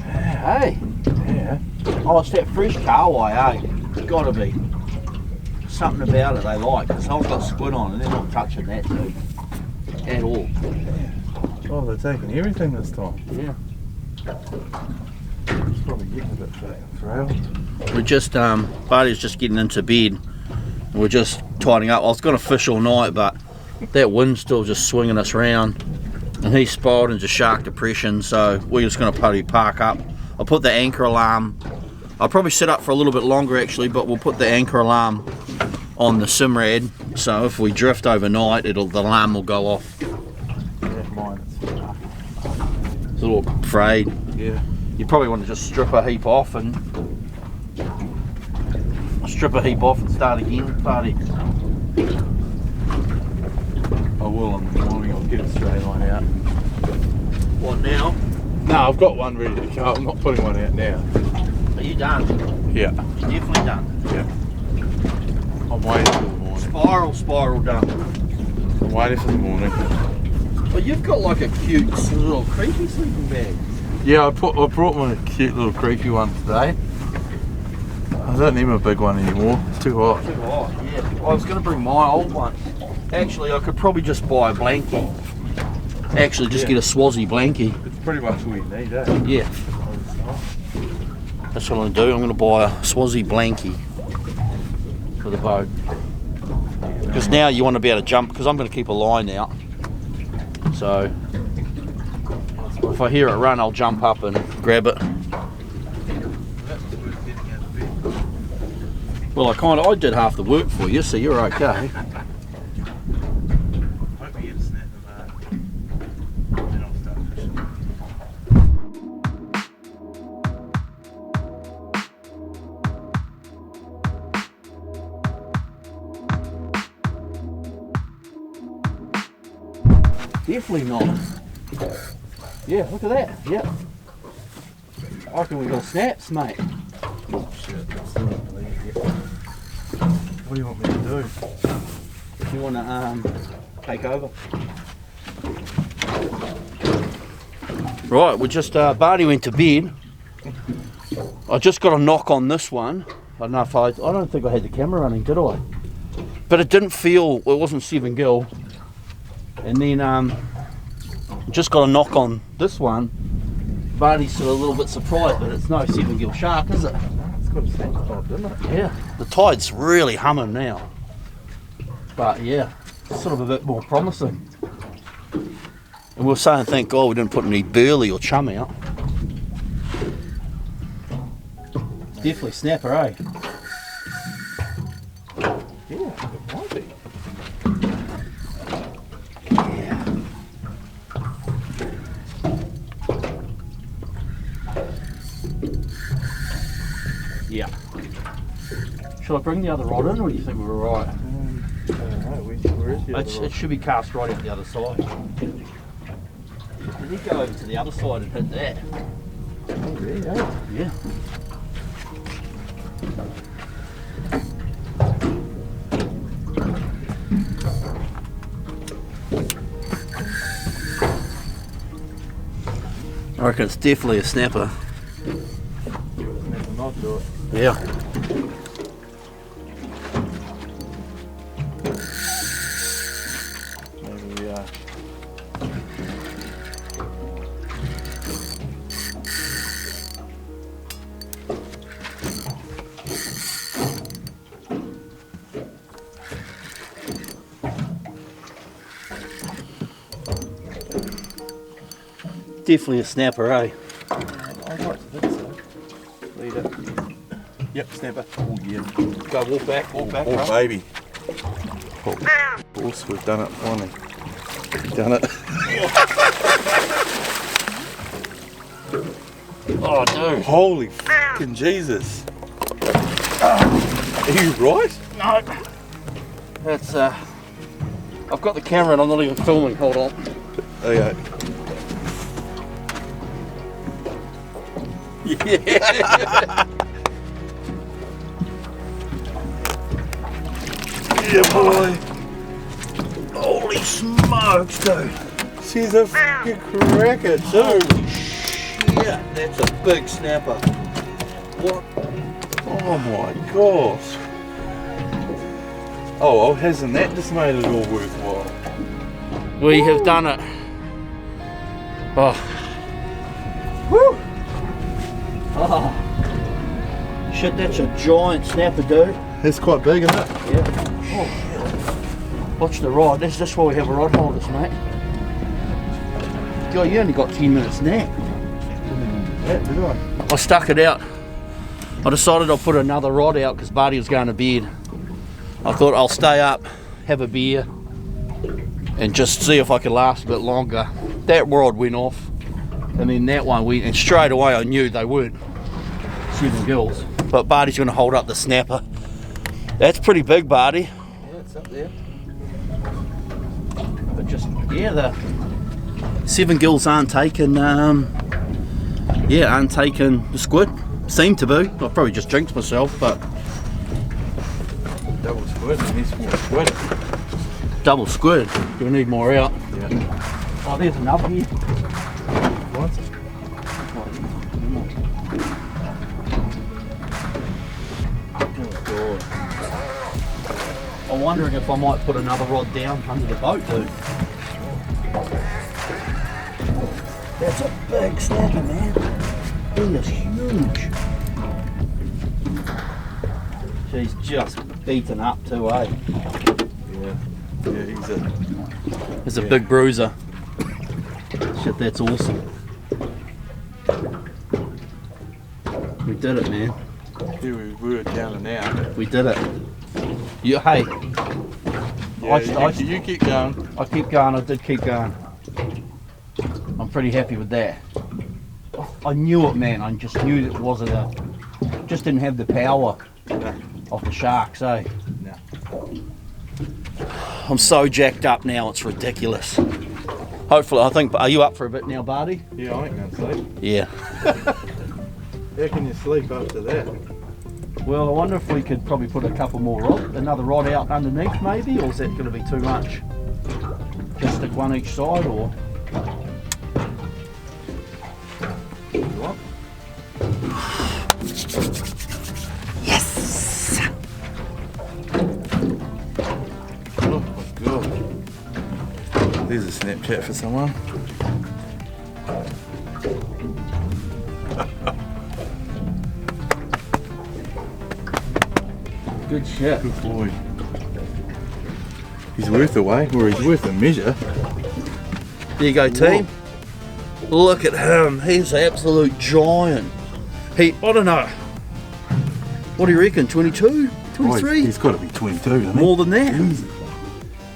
Hey.
Yeah.
Oh, it's that fresh carwai, eh? It's gotta be. Something about it they like, because I've got squid on and they're not touching that, dude. At all.
Oh, they're taking everything this time.
Yeah.
It's probably getting a bit frail.
We're just, Barty's just getting into bed. We're just tidying up. I was going to fish all night, but that wind's still just swinging us around. And he's spiraled into shark depression, so we're just going to probably park up. I'll put the anchor alarm I'll probably set up for a little bit longer actually, but we'll put the anchor alarm on the SIMRAD, so if we drift overnight, the alarm will go off.
Yeah, mine.
It's a little frayed.
Yeah.
You probably want to just strip a heap off and start again, Barty.
I will in the morning. I'll get a straight line out.
What now?
No, I've got one ready to go. I'm not putting one out now.
Are you done?
Yeah.
You're definitely done.
Yeah. I'm waiting for the morning.
Spiral done.
I'm waiting for the morning.
Well, you've got like a cute little creepy sleeping bag.
Yeah, I brought my cute little creepy one today. I don't need my big one anymore. It's too hot.
Too hot, yeah. I was going to bring my old one. Actually, I could probably just buy a blankie. Actually, just get a Swazi blankie.
It's pretty much all you need, eh?
Yeah. That's what I'm going to do. I'm going to buy a Swazi blankie for the boat. Because now you want to be able to jump, because I'm going to keep a line out. So if I hear it run, I'll jump up and grab it. Well, I did half the work for you, so you're okay.
Hope you get a snap of that. Then I'll start fishing.
Definitely not. Yeah, look at that. Yep. I reckon we got snaps, mate.
Oh shit, I still don't believe it yet. What do you want me to do?
If you want to take over. Right, we just Barty went to bed. I just got a knock on this one. I don't know if I don't think I had the camera running, did I? But it didn't feel, it wasn't 7 gill. And then just got a knock on this one. Barty's sort of a little bit surprised, but it's no 7 gill shark, is it?
It's got a snap top, doesn't it?
Yeah, the tide's really humming now. But yeah, it's sort of a bit more promising. And we were saying, thank God we didn't put any burley or chum out. Definitely snapper, eh?
Yeah, it might be.
Yeah. Shall I bring the other rod in, or do you think we're alright?
I don't know, where is the other
It
rod?
should be cast right out the other side. We need to go over to the other side and hit that.
Oh, yeah.
Yeah. I reckon it's definitely a snapper.
Never not do it.
Yeah.
Maybe we are.
Definitely a snapper, eh?
I'd like to think so. Lead it. Yep, snapper. Oh yeah.
Go walk back,
Oh
right?
baby. Oh, course, we've done it finally. We've done it.
Oh, dude.
Holy fucking Jesus. Are you right?
No. That's, I've got the camera and I'm not even filming, hold on.
Okay.
Yeah.
Yeah, boy.
Holy smokes, dude.
She's a fucking cracker too.
Holy shit, that's a big snapper. What?
Oh my gosh. Oh, well, hasn't that just made it all worthwhile?
We have done it. Oh.
Woo!
Oh. Shit, that's a giant snapper, dude.
It's quite big, isn't it?
Yeah. Oh. Watch the rod. That's just why we have a rod holders, mate. God, you only got 10 minutes nap.
That, did I?
I stuck it out I decided I'll put another rod out because Barty was going to bed. I thought I'll stay up, have a beer, and just see if I could last a bit longer. That rod went off, and then that one went, and straight away I knew they weren't 7 gills. But Barty's going to hold up the snapper. That's pretty big, Barty.
Yeah, it's up there.
But just, yeah, the 7 gills aren't taking, aren't taking the squid. Seem to be. I've probably just jinxed myself, but
Double squid, and this more squid.
double squid. Do we need more out?
Yeah.
Oh, there's another here.
What?
I'm wondering if I might put another rod down under the boat, dude. That's a big snapper, man. He is huge. She's just beaten up too, eh?
Yeah. Yeah,
He's a big bruiser. Shit, that's awesome. We did it, man.
Here we were down and out.
We did it. You, hey.
Yeah, you keep going.
I keep going, I did keep going. I'm pretty happy with that. I knew it, man. I just knew it wasn't just didn't have the power of the sharks, eh?
No.
I'm so jacked up now, it's ridiculous. Hopefully, I think, are you up for a bit now, Barty?
Yeah, I ain't gonna sleep.
Yeah.
How can you sleep after that?
Well, I wonder if we could probably put a couple more another rod out underneath maybe, or is that going to be too much? Just stick one each side, or?
What?
Yes!
Oh my god. There's a Snapchat for someone.
Good shit.
Good boy. He's worth a weight, or he's worth a measure.
There you go, team. Look at him. He's an absolute giant. I don't know. What do you reckon? 22? 23?
He's got to be 22, doesn't he?
More than that.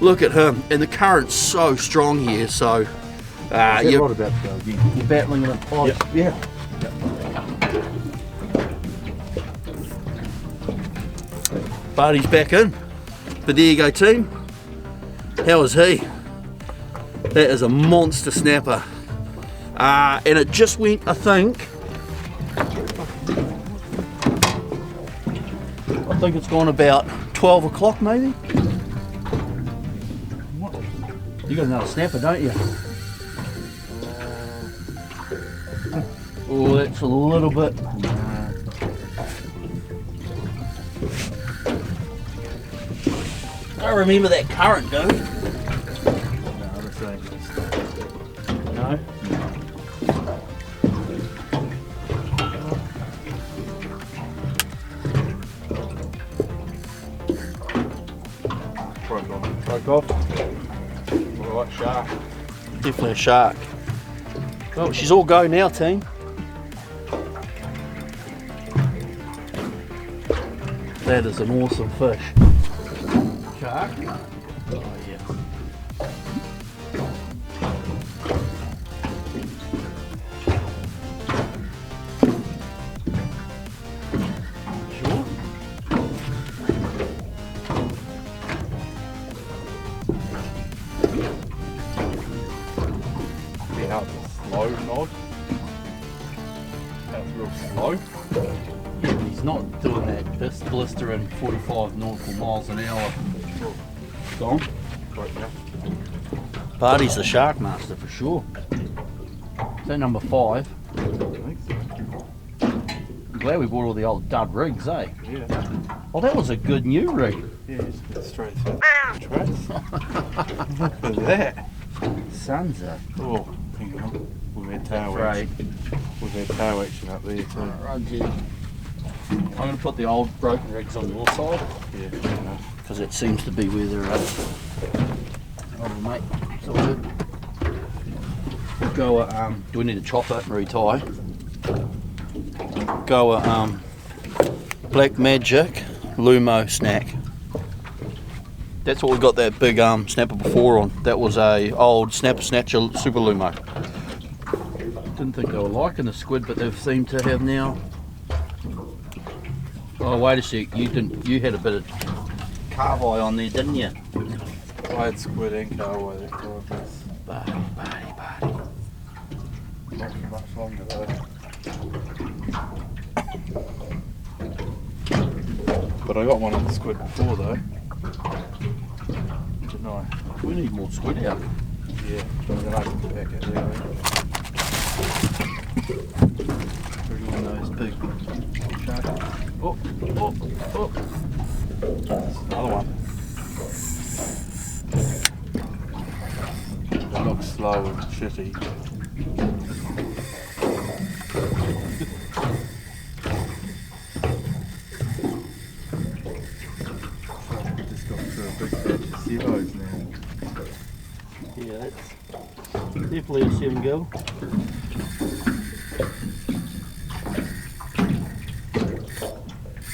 Look at him. And the current's so strong here, so
You're right about to go again.
you're battling with it. Oh,
Yep.
yeah. Barty's back in. But there you go, team. How is he? That is a monster snapper. And it just went, I think it's gone about 12 o'clock maybe. You got another snapper, don't you? Oh, that's a little bit. I remember that current, dude.
No, this ain't gonna stop.
No.
Broke off. Alright, shark.
Definitely a shark. Well, she's all go now, team. That is an awesome fish. Shark? Oh yeah. Sure.
See how it's a slow nod? That's real slow.
Yeah, but he's not doing that blistering 45 nautical miles an hour. Gone.
Right now.
Barty's the shark master for sure. Is that number 5?
I think so.
I'm glad we bought all the old dud rigs, eh?
Yeah.
Oh, that was a good new rig.
Yeah, it's straight through. Trace. Look at that.
Sons of.
Oh, hang on. We've had tail
Right.
action. We've had tail action up there too.
I'm going to put the old broken rigs on your side
Yeah, fair enough.
because it seems to be where they're at. Oh, mate. It's all good. We'll go, do we need to chop it and retie? Go, Black Magic Lumo snack. That's what we got that big snapper before on. That was a old Snapper Snatcher Super Lumo. Didn't think they were liking the squid, but they seem to have now. Oh wait a sec, you had a bit of carvi on there, didn't you?
I had squid and carway that time.
Barty.
Not for much longer though. But I got one of the squid before though. Didn't I?
We need more squid out.
Yeah, I'm going to open the packet there.
Bring on those big sharks. Oh.
That's another one. It looks slow and shitty. Just got through a big batch of sevos now.
Yeah, that's definitely a 7 girl.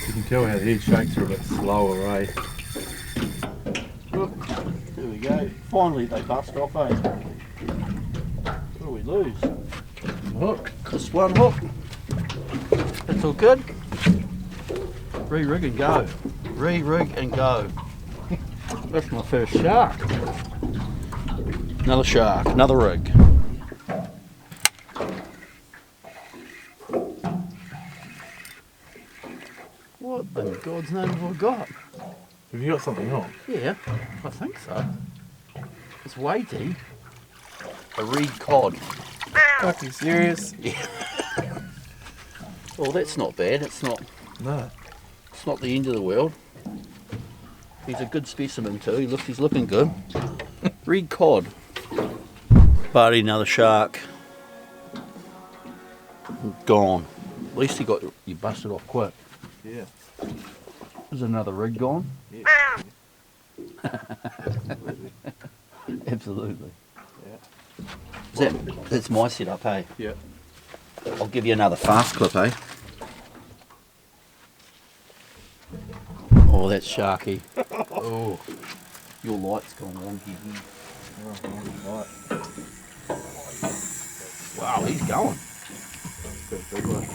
You can tell how the head shakes are a bit slower, eh?
Look, there we go. Finally they bust off, eh? What do we lose?
Hook.
Just one hook. That's all good. Re-rig and go. Re-rig and go. That's my first shark. Another shark, another rig. What in God's name have I got?
Have you got something on?
Yeah, I think so. It's weighty. A reed cod.
Fucking serious?
Yeah. Well, that's not bad. It's not
No.
the end of the world. He's a good specimen too. He's looking good. Reed cod. Barty, another shark. Gone. At least you busted off quick.
Yeah.
There's another rig gone.
Yeah.
Absolutely.
Yeah.
That's my setup, hey?
Yeah.
I'll give you another fast clip, eh? Oh, that's sharky. Oh, your light's gone wonky.
Right.
Wow, he's going.
Good, big one.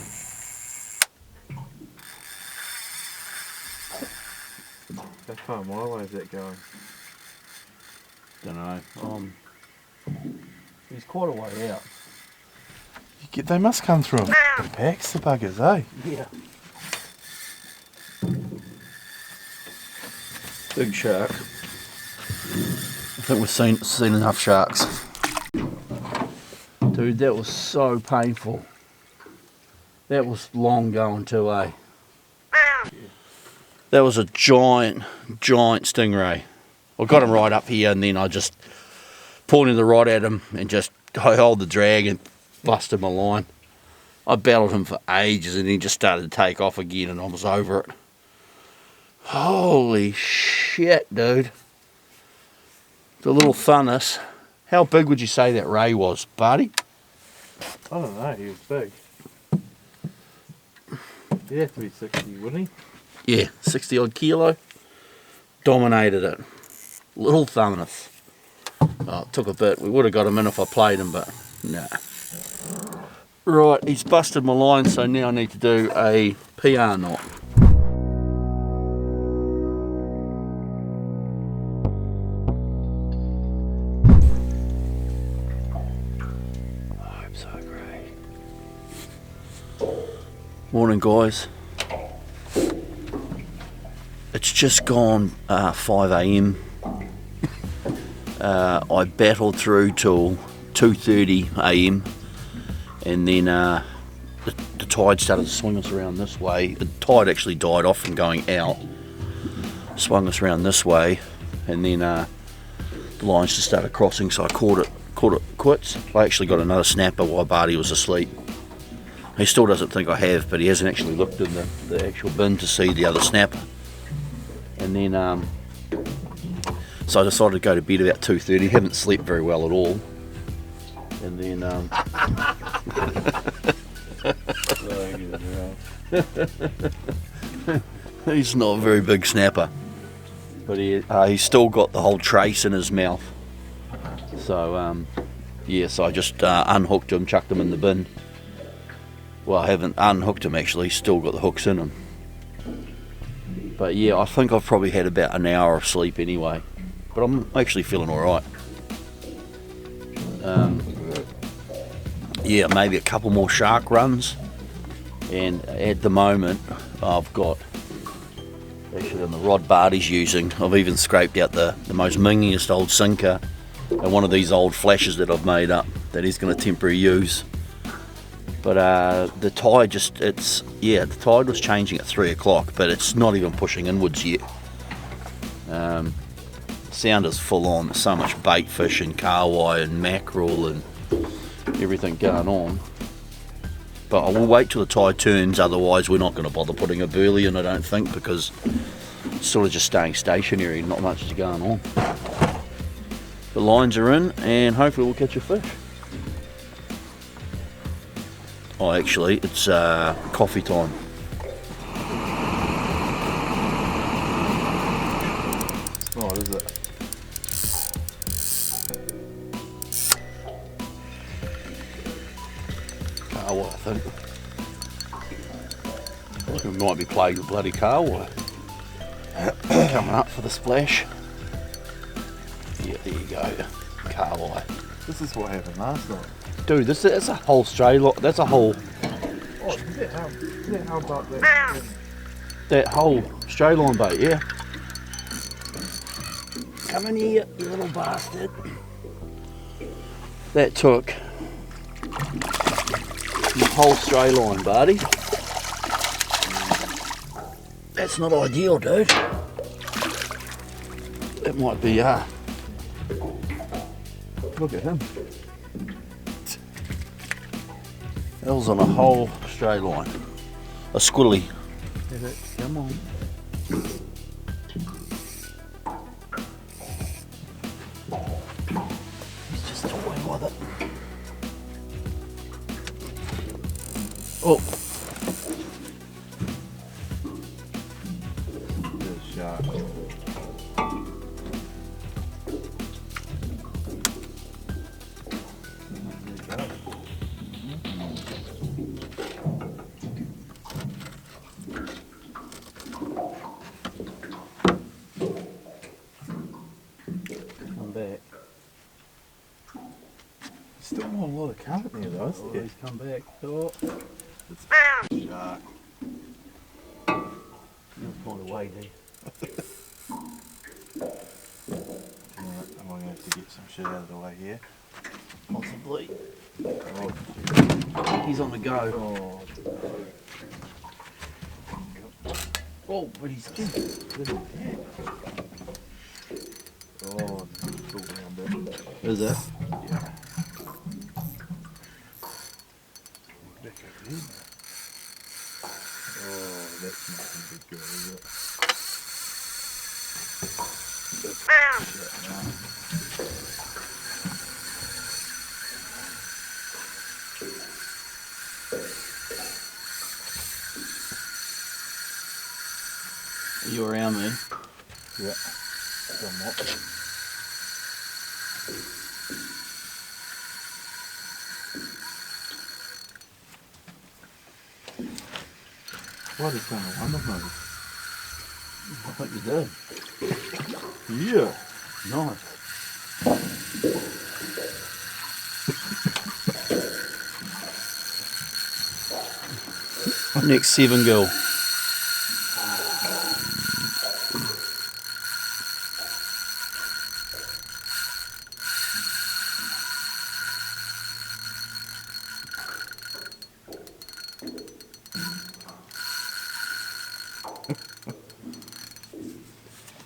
How far my way is that going?
Don't know. He's quite a way out.
They must come through in packs, the buggers, eh?
Yeah. Big shark. I think we've seen enough sharks. Dude, that was so painful. That was long going too, eh? That was a giant stingray. I got him right up here and then I just pointed the rod at him and just held the drag and busted my line. I battled him for ages and he just started to take off again and I was over it. Holy shit, dude. The little funness. How big would you say that ray was, Barty?
I don't know, he was big. He'd have to be 60, wouldn't he?
Yeah, 60 odd kilo. Dominated it. Little thumbness. Oh, it took a bit. We would have got him in if I played him, but nah. Right, he's busted my line, so now I need to do a PR knot. I hope so, great. Morning, guys. It's just gone 5 AM. I battled through till 2:30 AM and then the tide started to swing us around this way. The tide actually died off from going out, swung us around this way, and then the lines just started crossing, so I caught it quits. I actually got another snapper while Barty was asleep. He still doesn't think I have, but he hasn't actually looked in the actual bin to see the other snapper. And then so I decided to go to bed about 2:30. Haven't slept very well at all. And then He's not a very big snapper, but he's still got the whole trace in his mouth. So yes, I just unhooked him, chucked him in the bin. Well, I haven't unhooked him actually, he's still got the hooks in him. But yeah, I think I've probably had about an hour of sleep anyway, but I'm actually feeling alright. Yeah, maybe a couple more shark runs, and at the moment I've got, actually on the rod Barty's using, I've even scraped out the most mingiest old sinker and one of these old flashes that I've made up that he's going to temporarily use. But the tide the tide was changing at 3 o'clock, but it's not even pushing inwards yet. Sound is full on. There's so much bait fish and kahawai and mackerel and everything going on. But I will wait till the tide turns, otherwise we're not going to bother putting a burley in, I don't think, because it's sort of just staying stationary, not much is going on. The lines are in and hopefully we'll catch a fish. Oh, actually, it's coffee time.
Oh, is it?
Kahawai, I think. We might be plagued with bloody kahawai. Coming up for the splash. Yeah, there you go. Kahawai.
This is what happened last night.
Dude, that's a whole stray lot. That's a whole.
Oh, is that how about that?
That whole stray line bait, yeah. Come in here, you little bastard. That took the whole stray line, Barty. That's not ideal, dude. It might be, look at him. That was on a whole stray line. A squilly. Come on. He's just toying with it. Oh.
There's shark. Still not a lot of current there though, isn't there?
He's come back. Oh.
It's shark.
You'll find a way, dude.
Alright, am I going to have to get some shit out of the way here?
Possibly.
Oh,
He's on the go.
oh.
Oh, but he's just.
Oh, it's all round there.
Is it?
Yeah. Back over here. Oh, that's not a good go, is it? That's shit, nah.
Are you around me?
Yeah. Somewhat. What is going on with me?
I think you did.
Yeah.
Nice. Next 7 girl.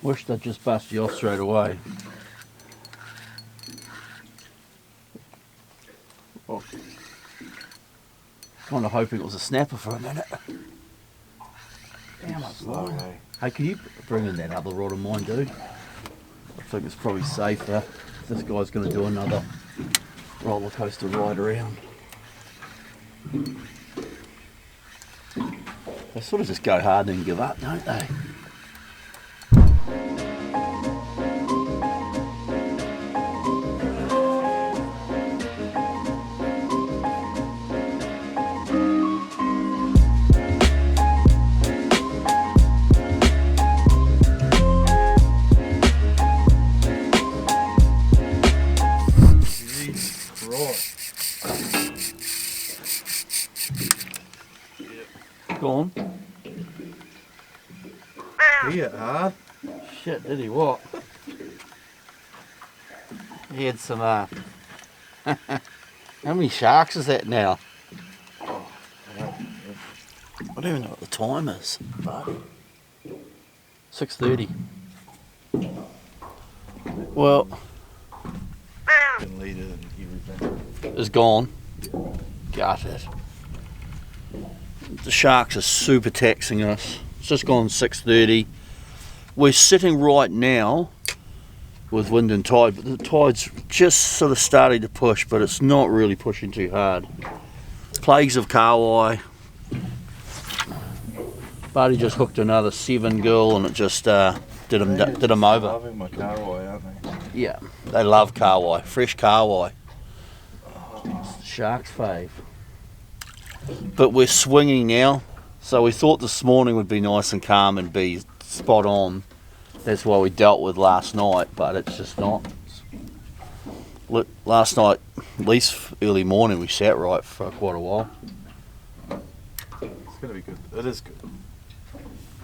Wish they'd just bust you off straight away.
Oh.
Kind of hoping it was a snapper for a minute. Damn, it's
Slow,
long.
eh?
Hey, can you bring in that other rod of mine, dude? I think it's probably safer if this guy's going to do another roller coaster ride around. They sort of just go hard and then give up, don't they? Go on.
He hit hard.
Shit, did he what? He had some, how many sharks is that now? I don't even know what the time is, buddy. 6:30. Well,
Leader and everything.
it's gone. Gutted. The sharks are super taxing us. It's just gone 6:30. We're sitting right now with wind and tide, but the tide's just sort of starting to push, but it's not really pushing too hard. Plagues of kahawai. Barty just hooked another 7 girl and it just did him over.
Loving my kahawai, aren't they?
Yeah, they love kahawai, fresh kahawai. It's the shark's fave. But we're swinging now, so we thought this morning would be nice and calm and be spot on. That's why we dealt with last night, but it's just not. Look, last night, at least early morning, we sat right for quite a while.
It's gonna be good. It is good.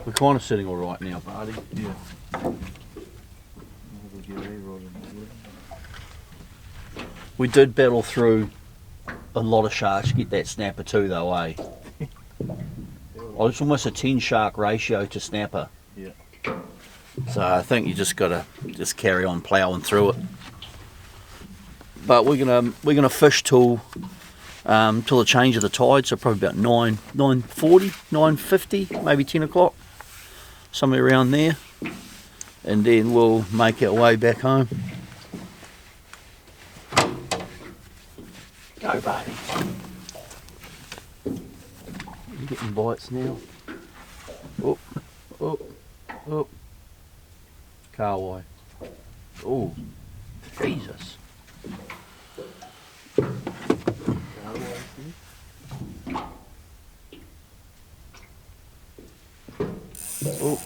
We're kind of sitting all right now, Barty.
Yeah.
We did battle through a lot of sharks to get that snapper too, though, eh? Oh, it's almost a 10 shark ratio to snapper.
Yeah.
So I think you just gotta carry on ploughing through it. But we're gonna fish till the change of the tide, so probably about 9:40, 9:50, maybe 10 o'clock, somewhere around there, and then we'll make our way back home. Go, buddy. You're getting bites now. Oh, oh, oh. Kahawai. Oh, Jesus. Oh.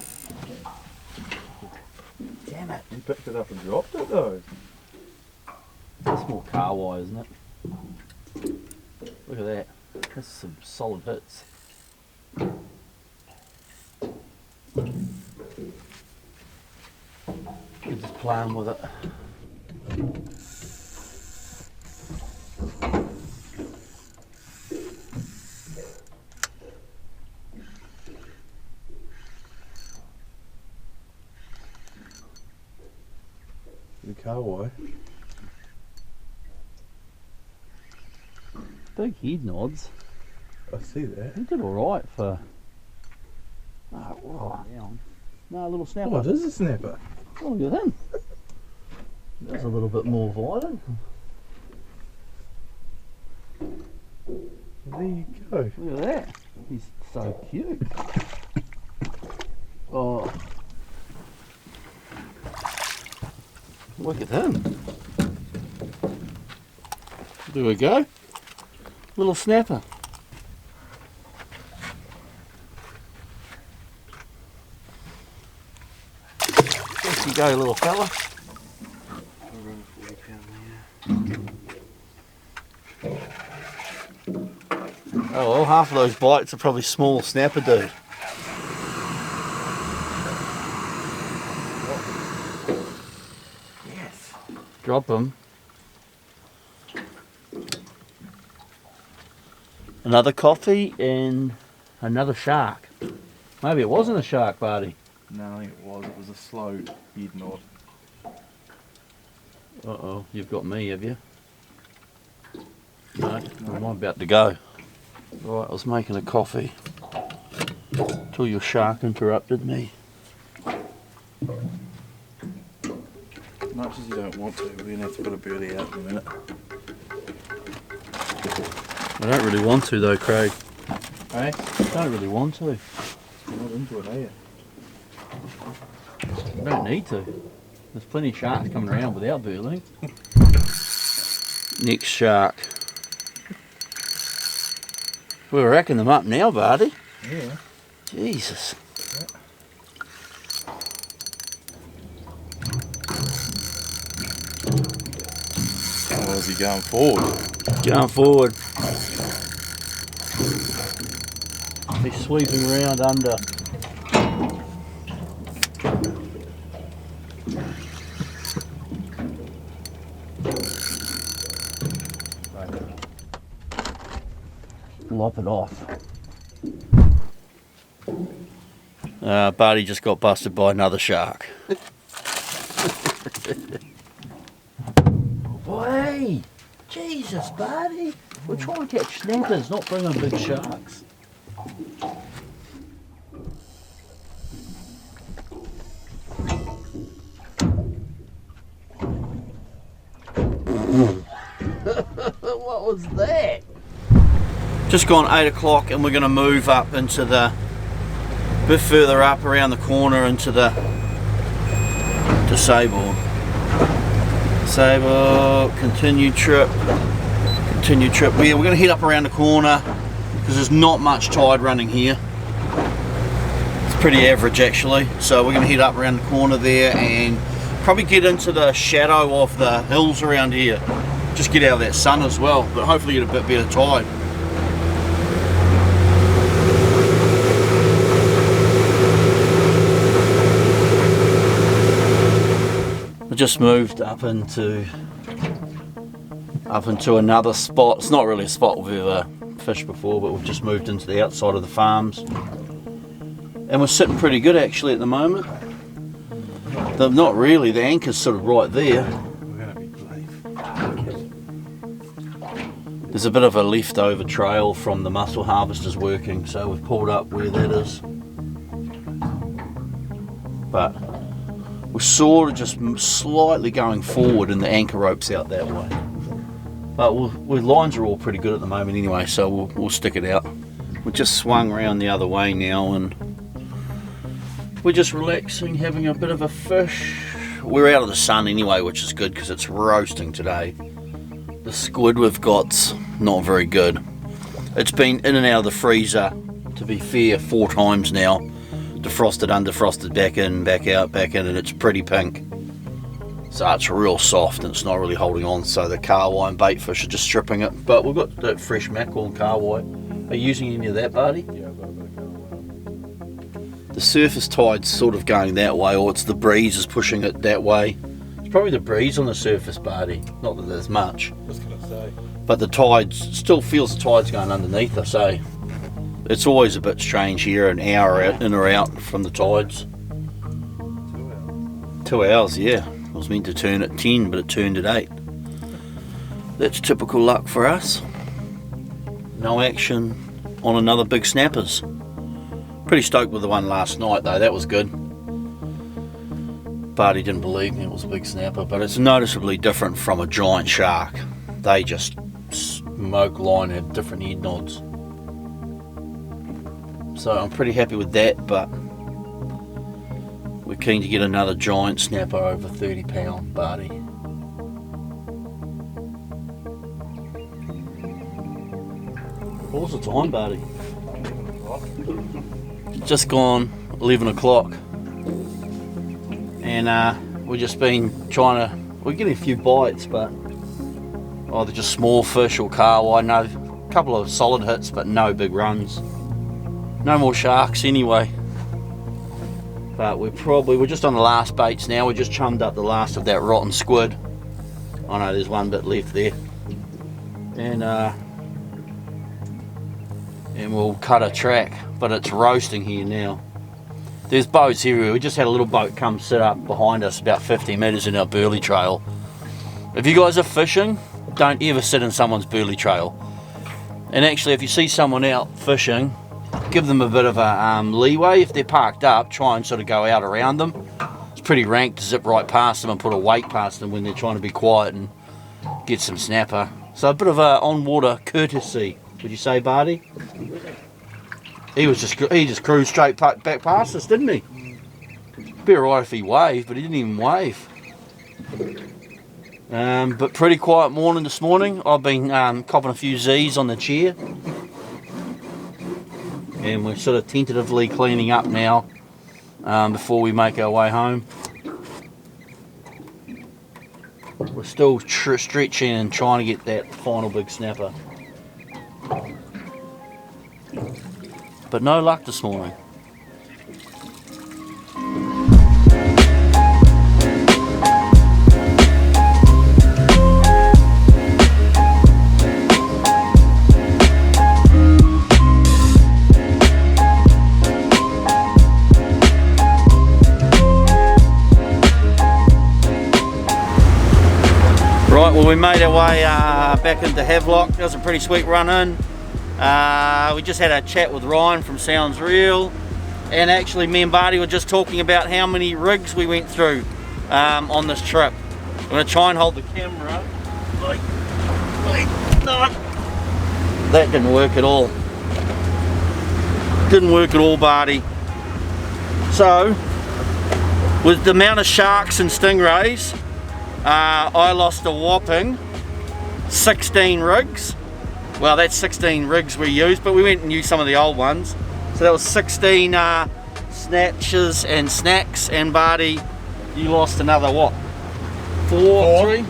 Damn it.
You picked it up and dropped it though.
That's more kahawai, isn't it? Look at that. That's some solid hits. You're just playing with it.
The kahawai.
Big head nods.
I see that.
He did alright for. Oh, down. No, a little snapper.
Oh, it is a snapper.
Oh, look at him. That's a little bit more violent.
There you go.
Look at that. He's so cute. Oh. Look at him. There we go. Little snapper. There you go, little fella. Oh well, half of those bites are probably small snapper, dude.
Yes.
Drop them. Another coffee and another shark. Maybe it wasn't a shark, Barty.
No, I think it was. It was a slow head nod.
Uh-oh, you've got me, have you? No, I'm about to go. Right, I was making a coffee till your shark interrupted me.
Much as you don't want to, we're going to have to put a birdie out in a minute.
I don't really want to though, Craig.
Hey?
Don't really want to.
You're not into it, are you?
I don't need to. There's plenty of sharks coming around without burling. Next shark. We're racking them up now, Barty.
Yeah.
Jesus.
Or is he going forward?
Going forward. He's sweeping around under. Lop it off. Barty just got busted by another shark. Boy, Jesus, Barty. We're trying to catch snappers, not bring on big sharks. What was that? Just gone 8 o'clock and we're going to move up into the bit further up around the corner into the Sable. Continued trip. We're going to head up around the corner because there's not much tide running here. It's pretty average actually, so we're going to head up around the corner there and probably get into the shadow of the hills around here. Just get out of that sun as well, but hopefully get a bit better tide. I just moved up into another spot. It's not really a spot we've ever fished before, but we've just moved into the outside of the farms. And we're sitting pretty good actually at the moment. Not really, the anchor's sort of right there. There's a bit of a leftover trail from the mussel harvesters working, so we've pulled up where that is. But we're sort of just slightly going forward and the anchor rope's out that way. But lines are all pretty good at the moment anyway, so we'll stick it out. We're just swung around the other way now and we're just relaxing, having a bit of a fish. We're out of the sun anyway, which is good because it's roasting today. The squid we've got's not very good. It's been in and out of the freezer, to be fair, 4 times now. Defrosted, undefrosted, back in, back out, back in, and it's pretty pink. So it's real soft and it's not really holding on, so the carwai and bait fish are just stripping it. But we've got that fresh mackerel and carwai. Are you using any of that, Barty?
Yeah, I've got a bit of carwai.
The surface tide's sort of going that way, or it's the breeze is pushing it that way. It's probably the breeze on the surface, Barty. Not that there's much.
Just gonna say.
But the tide still feels the tide's going underneath us, eh? It's always a bit strange here, an hour out, in or out from the tides. 2 hours, yeah. I was meant to turn at 10, but it turned at 8. That's typical luck for us. No action on another big snappers. Pretty stoked with the one last night though, that was good. Barty didn't believe me it was a big snapper, but it's noticeably different from a giant shark. They just smoke line, have different head nods. So I'm pretty happy with that, but we're keen to get another giant snapper over 30 pound, Barty. What's the time, Barty? Just gone 11 o'clock. And we've just been we're getting a few bites, but either just small fish or carwai. No, a couple of solid hits, but no big runs. No more sharks anyway. But we're just on the last baits now. We just chummed up the last of that rotten squid. I know there's one bit left there. And we'll cut a track, but it's roasting here now. There's boats here. We just had a little boat come sit up behind us about 50 metres in our burley trail. If you guys are fishing, don't ever sit in someone's burley trail. And actually, if you see someone out fishing, give them a bit of a leeway. If they're parked up, try and sort of go out around them. It's pretty rank to zip right past them and put a weight past them when they're trying to be quiet and get some snapper. So a bit of a on-water courtesy, would you say, Barty? He just cruised straight back past us, didn't he? Be alright if he waved, but he didn't even wave. But pretty quiet morning this morning. I've been copping a few Z's on the chair. And we're sort of tentatively cleaning up now before we make our way home. We're still stretching and trying to get that final big snapper. But no luck this morning. Right, well, we made our way back into Havelock. That was a pretty sweet run in. We just had a chat with Ryan from Sounds Real, and actually me and Barty were just talking about how many rigs we went through on this trip. I'm going to try and hold the camera up. No. That didn't work at all. Didn't work at all, Barty. So, with the amount of sharks and stingrays, I lost a whopping 16 rigs. Well, that's 16 rigs we used, but we went and used some of the old ones. So that was 16 snatches and snacks, and Barty, you lost another what? Three?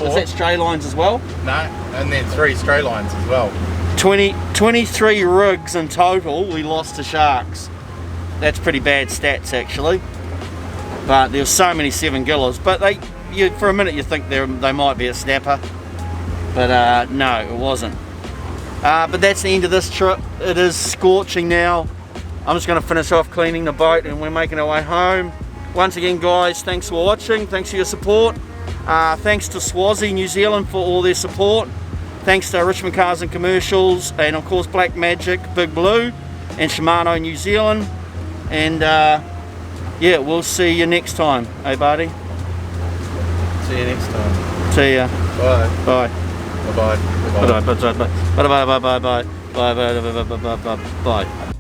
Is that stray lines as well?
No, and then 3 stray lines as well.
23 rigs in total we lost to sharks. That's pretty bad stats actually. But there were so many 7-gillers, but for a minute you think they might be a snapper. But no, it wasn't. But that's the end of this trip. It is scorching now. I'm just going to finish off cleaning the boat and we're making our way home. Once again, guys, thanks for watching. Thanks for your support. Thanks to Swazi New Zealand for all their support. Thanks to Richmond Cars and Commercials, and of course Black Magic, Big Blue, and SHIMANO New Zealand. And yeah, we'll see you next time. Hey, Barty?
See you next time.
See ya.
Bye.
Bye.
Bye-bye.
Bye bye bye bye bye bye bye bye bye bye bye bye bye bye bye.